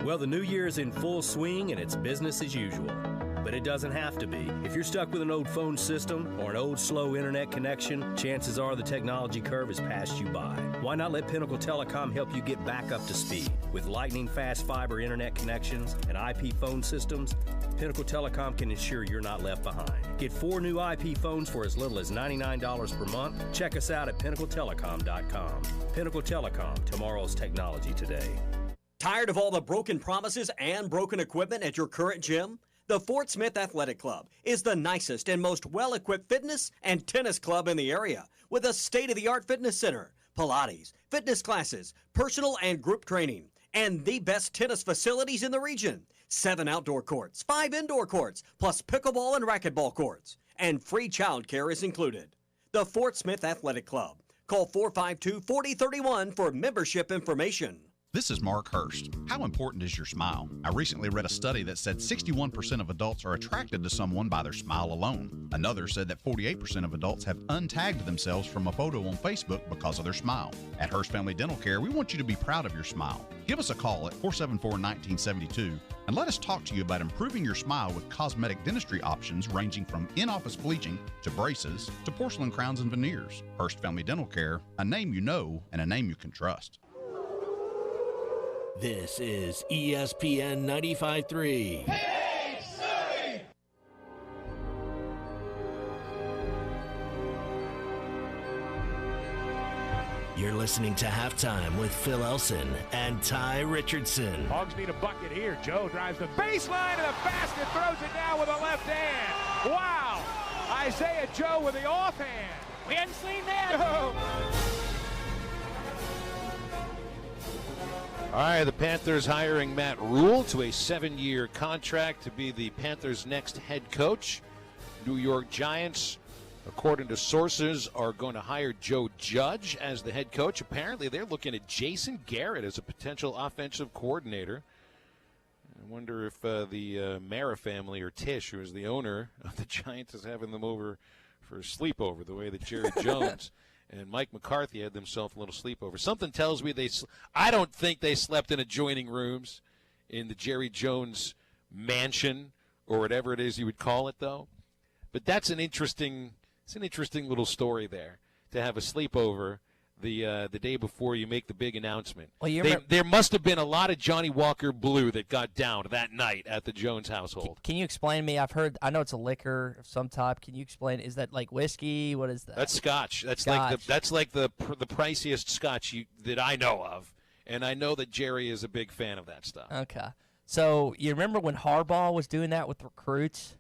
Well, the new year is in full swing and it's business as usual. But it doesn't have to be. If you're stuck with an old phone system or an old slow internet connection, chances are the technology curve has passed you by. Why not let Pinnacle Telecom help you get back up to speed? With lightning fast fiber internet connections and IP phone systems, Pinnacle Telecom can ensure you're not left behind. Get 4 new IP phones for as little as $99 per month. Check us out at pinnacletelecom.com. Pinnacle Telecom, tomorrow's technology today. Tired of all the broken promises and broken equipment at your current gym? The Fort Smith Athletic Club is the nicest and most well-equipped fitness and tennis club in the area, with a state-of-the-art fitness center, Pilates, fitness classes, personal and group training, and the best tennis facilities in the region. 7 outdoor courts, 5 indoor courts, plus pickleball and racquetball courts, and free child care is included. The Fort Smith Athletic Club. Call 452-4031 for membership information. This is Mark Hurst. How important is your smile? I recently read a study that said 61% of adults are attracted to someone by their smile alone. Another said that 48% of adults have untagged themselves from a photo on Facebook because of their smile. At Hurst Family Dental Care, we want you to be proud of your smile. Give us a call at 474-1972 and let us talk to you about improving your smile with cosmetic dentistry options ranging from in-office bleaching to braces to porcelain crowns and veneers. Hurst Family Dental Care, a name you know and a name you can trust. This is ESPN 95.3. Hey, Surrey! You're listening to Halftime with Phil Elson and Ty Richardson. Hogs need a bucket here. Joe drives the baseline of the basket, throws it down with a left hand. Wow! Isaiah Joe with the offhand. We hadn't seen that. No. All right, the Panthers hiring Matt Rule to a 7-year contract to be the Panthers' next head coach. New York Giants, according to sources, are going to hire Joe Judge as the head coach. Apparently, they're looking at Jason Garrett as a potential offensive coordinator. I wonder if the Mara family, or Tish, who is the owner of the Giants, is having them over for a sleepover, the way that Jerry Jones and Mike McCarthy had themselves a little sleepover. Something tells me I don't think they slept in adjoining rooms in the Jerry Jones mansion, or whatever it is you would call it, though. But that's an interesting little story there, to have a sleepover the day before you make the big announcement. Well, there must have been a lot of Johnny Walker Blue that got down that night at the Jones household. Can you explain to me? I know it's a liquor of some type. Can you explain? Is that like whiskey? What is that? That's Scotch. That's Scotch. like the priciest Scotch that I know of, and I know that Jerry is a big fan of that stuff. Okay. So you remember when Harbaugh was doing that with recruits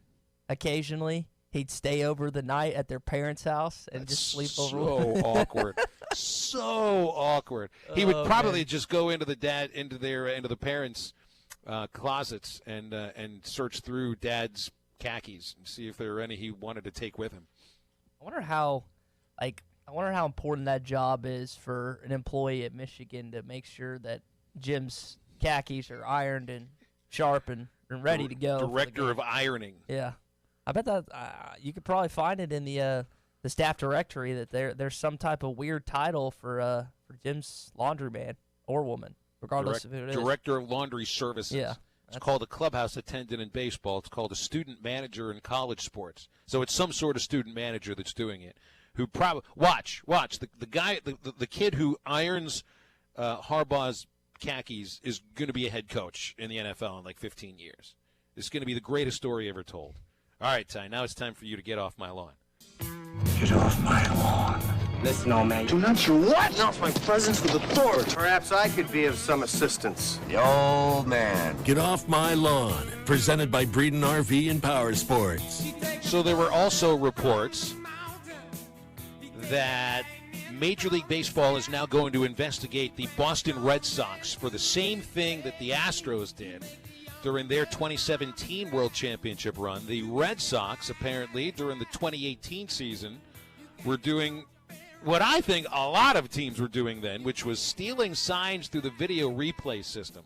occasionally? He'd stay over the night at their parents' house and just sleep over. So awkward. So awkward. He would probably just go into the parents' closets and search through Dad's khakis and see if there were any he wanted to take with him. I wonder how important that job is for an employee at Michigan to make sure that Jim's khakis are ironed and sharp and ready to go. Director of ironing. Yeah. I bet that you could probably find it in the staff directory that there's some type of weird title for Jim's laundryman or woman, regardless of who it is. Director of Laundry Services. Yeah. It's called a clubhouse attendant in baseball. It's called a student manager in college sports. So it's some sort of student manager that's doing it. Who probably watch the guy, the kid who irons Harbaugh's khakis is going to be a head coach in the NFL in like 15 years. It's going to be the greatest story ever told. All right, Ty, now it's time for you to get off my lawn. Get off my lawn. Listen, old man. Do not you what? Announce my presence with authority. Perhaps I could be of some assistance. The old man. Get off my lawn. Presented by Breeden RV and Power Sports. So there were also reports that Major League Baseball is now going to investigate the Boston Red Sox for the same thing that the Astros did during their 2017 World Championship run. The Red Sox, apparently, during the 2018 season, were doing what I think a lot of teams were doing then, which was stealing signs through the video replay system.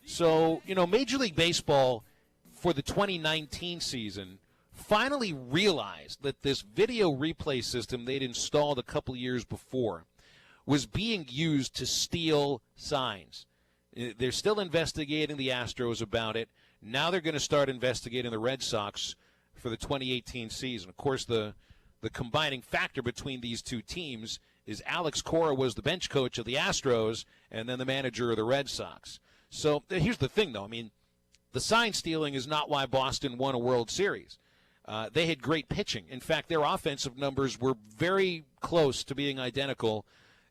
So, Major League Baseball, for the 2019 season, finally realized that this video replay system they'd installed a couple years before was being used to steal signs. They're still investigating the Astros about it. Now they're going to start investigating the Red Sox for the 2018 season. Of course, the combining factor between these two teams is Alex Cora was the bench coach of the Astros and then the manager of the Red Sox. So here's the thing, though. I mean, the sign stealing is not why Boston won a World Series. They had great pitching. In fact, their offensive numbers were very close to being identical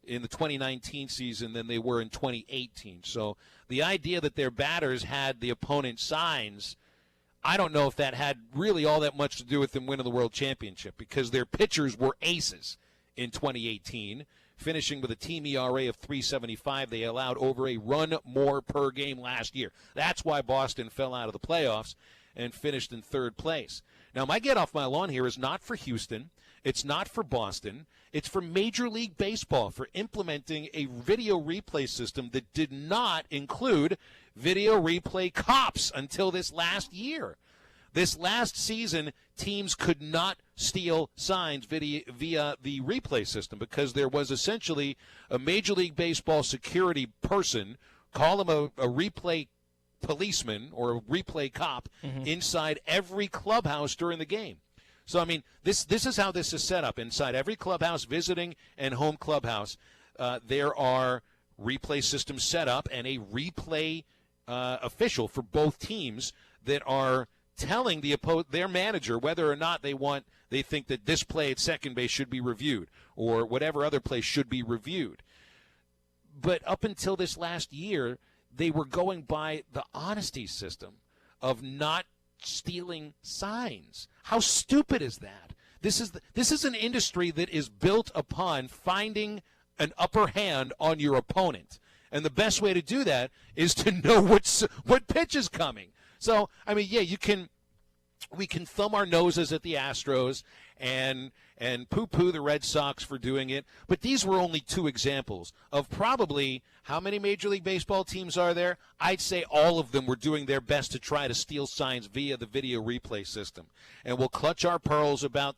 in the 2019 season than they were in 2018. So the idea that their batters had the opponent's signs, I don't know if that had really all that much to do with them winning the World Championship, because their pitchers were aces in 2018, finishing with a team ERA of 3.75. They allowed over a run more per game last year. That's why Boston fell out of the playoffs and finished in third place. Now, my get off my lawn here is not for Houston. It's not for Boston. It's for Major League Baseball for implementing a video replay system that did not include video replay cops until this last year. This last season, teams could not steal signs via the replay system because there was essentially a Major League Baseball security person, call him a replay policeman or a replay cop, inside every clubhouse during the game. So, I mean, this is how this is set up. Inside every clubhouse, visiting and home clubhouse, there are replay systems set up and a replay official for both teams that are telling their manager whether or not they think that this play at second base should be reviewed or whatever other play should be reviewed. But up until this last year, they were going by the honesty system of not stealing signs. How stupid is that? This is an industry that is built upon finding an upper hand on your opponent. And the best way to do that is to know what pitch is coming. So, I mean, yeah, we can thumb our noses at the Astros and poo-poo the Red Sox for doing it, but these were only two examples of probably how many Major League Baseball teams are there? I'd say all of them were doing their best to try to steal signs via the video replay system. And we'll clutch our pearls about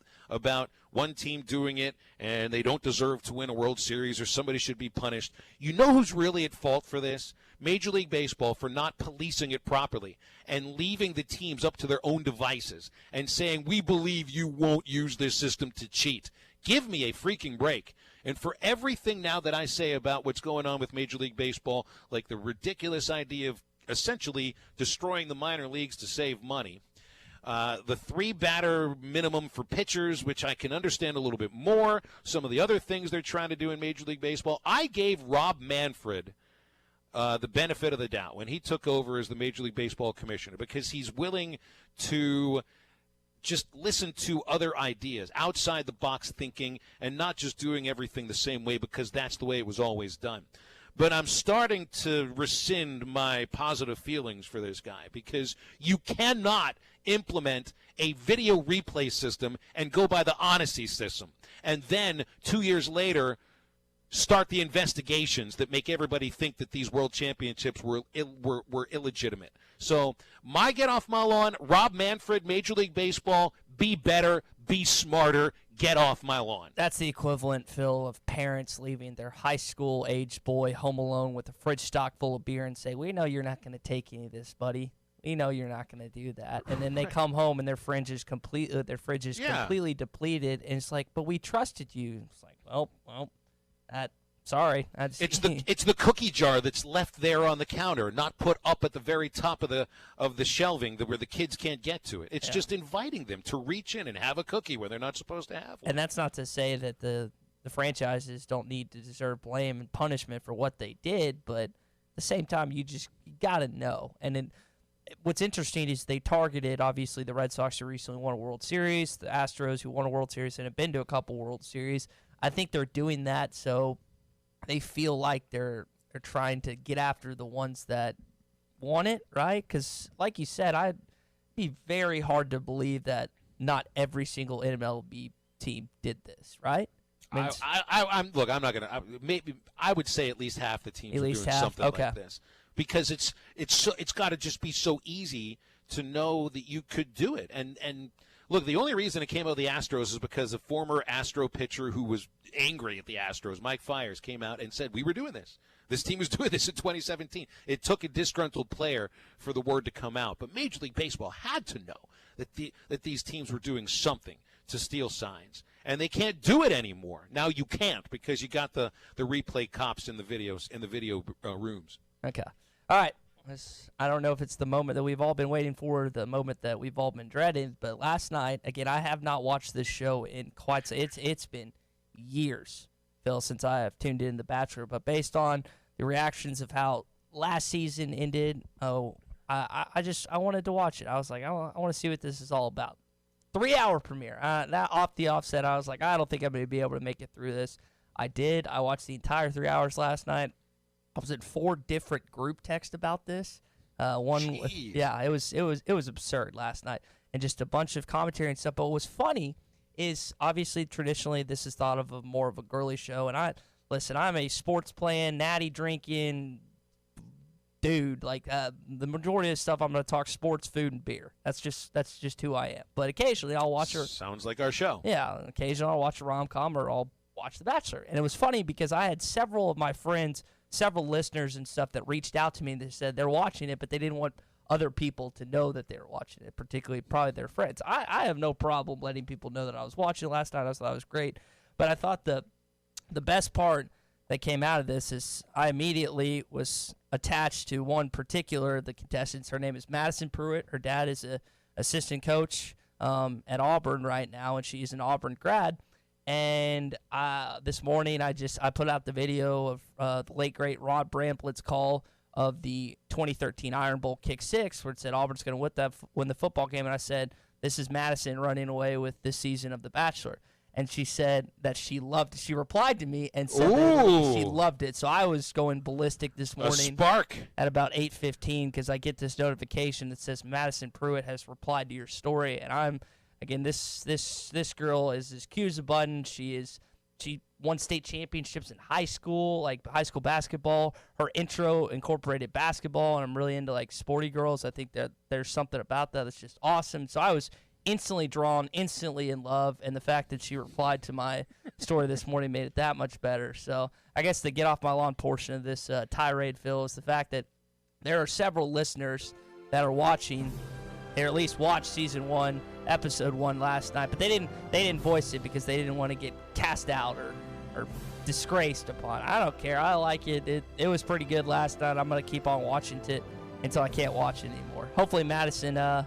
one team doing it and they don't deserve to win a World Series or somebody should be punished. You know who's really at fault for this? Major League Baseball for not policing it properly and leaving the teams up to their own devices and saying, we believe you won't use this system to cheat. Give me a freaking break. And for everything now that I say about what's going on with Major League Baseball, like the ridiculous idea of essentially destroying the minor leagues to save money, the 3-batter minimum for pitchers, which I can understand a little bit more, some of the other things they're trying to do in Major League Baseball, I gave Rob Manfred the benefit of the doubt when he took over as the Major League Baseball commissioner because he's willing to just listen to other ideas, outside the box thinking, and not just doing everything the same way because that's the way it was always done. But I'm starting to rescind my positive feelings for this guy because you cannot implement a video replay system and go by the honesty system. And then 2 years later, start the investigations that make everybody think that these world championships were illegitimate. So my get off my lawn, Rob Manfred, Major League Baseball, be better, be smarter, get off my lawn. That's the equivalent, Phil, of parents leaving their high school-aged boy home alone with a fridge stock full of beer and say, we know you're not going to take any of this, buddy. We know you're not going to do that. And then they come home and their fridge is completely depleted, and it's like, but we trusted you. It's like, well, sorry. It's the cookie jar that's left there on the counter, not put up at the very top of the shelving where the kids can't get to it. It's just inviting them to reach in and have a cookie where they're not supposed to have one. And that's not to say that the franchises don't need to deserve blame and punishment for what they did, but at the same time, you got to know. And then what's interesting is they targeted, obviously, the Red Sox who recently won a World Series, the Astros who won a World Series and have been to a couple World Series. I think they're doing that so they feel like they're trying to get after the ones that want it, right? Because, like you said, I'd be very hard to believe that not every single MLB team did this, right? I'm not gonna. Maybe I would say at least half the teams are doing something like this because it's got to just be so easy to know that you could do it. And look, the only reason it came out of the Astros is because a former Astro pitcher who was angry at the Astros, Mike Fiers, came out and said, we were doing this. This team was doing this in 2017. It took a disgruntled player for the word to come out. But Major League Baseball had to know that these teams were doing something to steal signs. And they can't do it anymore. Now you can't because you got the replay cops in the video rooms. Okay. All right. I don't know if it's the moment that we've all been waiting for, the moment that we've all been dreading, but last night, again, I have not watched this show in quite so it's been years, Phil, since I have tuned in The Bachelor, but based on the reactions of how last season ended, I wanted to watch it. I was like, I want to see what this is all about. 3-hour premiere. That off the offset, I was like, I don't think I'm going to be able to make it through this. I did. I watched the entire 3 hours last night. I was in 4 different group texts about this. It was absurd last night, and just a bunch of commentary and stuff. But what was funny is obviously traditionally this is thought of more of a girly show, and I'm a sports playing, natty drinking dude. Like the majority of the stuff I'm going to talk sports, food, and beer. That's just who I am. But occasionally I'll watch Sounds like our show. Yeah, occasionally I'll watch a rom-com or I'll watch The Bachelor, and it was funny because I had several of my friends. Several listeners and stuff that reached out to me and they said they're watching it, but they didn't want other people to know that they were watching it, particularly probably their friends. I have no problem letting people know that I was watching it last night. I thought it was great. But I thought the best part that came out of this is I immediately was attached to one particular, the contestants. Her name is Madison Pruitt. Her dad is a assistant coach at Auburn right now, and she's an Auburn grad. And this morning I put out the video of the late, great Rod Bramplett's call of the 2013 Iron Bowl kick six, where it said Auburn's going to win the football game. And I said, this is Madison running away with this season of The Bachelor. And she said that she loved it. She replied to me and said that she loved it. So I was going ballistic this morning. A spark. At about 8:15 because I get this notification that says Madison Pruitt has replied to your story. And I'm, again, this girl is as cute as a button. She won state championships in high school, like high school basketball. Her intro incorporated basketball, and I'm really into like sporty girls. I think that there's something about that that's just awesome. So I was instantly drawn, instantly in love, and the fact that she replied to my story this morning made it that much better. So I guess the get off my lawn portion of this tirade, Phil, is the fact that there are several listeners that are watching, or at least watched season 1, episode 1 last night, but they didn't voice it because they didn't want to get cast out or disgraced upon. I don't care. I like it. It was pretty good last night. I'm going to keep on watching it until I can't watch it anymore. Hopefully Madison and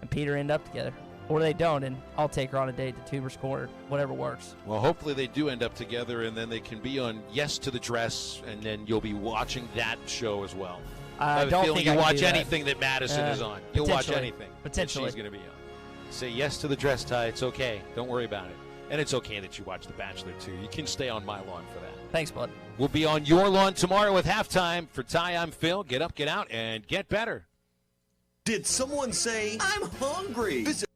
Peter end up together. Or they don't, and I'll take her on a date to Tuber's Corner, whatever works. Well, hopefully they do end up together, and then they can be on Yes to the Dress, and then you'll be watching that show as well. I don't think you I can watch do that. anything that Madison is on. You'll watch Potentially. anything Potentially. that she's going to be on. Say yes to the dress, Ty. It's okay. Don't worry about it. And it's okay that you watch The Bachelor, too. You can stay on my lawn for that. Thanks, bud. We'll be on your lawn tomorrow with Halftime. For Ty, I'm Phil. Get up, get out, and get better. Did someone say, I'm hungry? Visit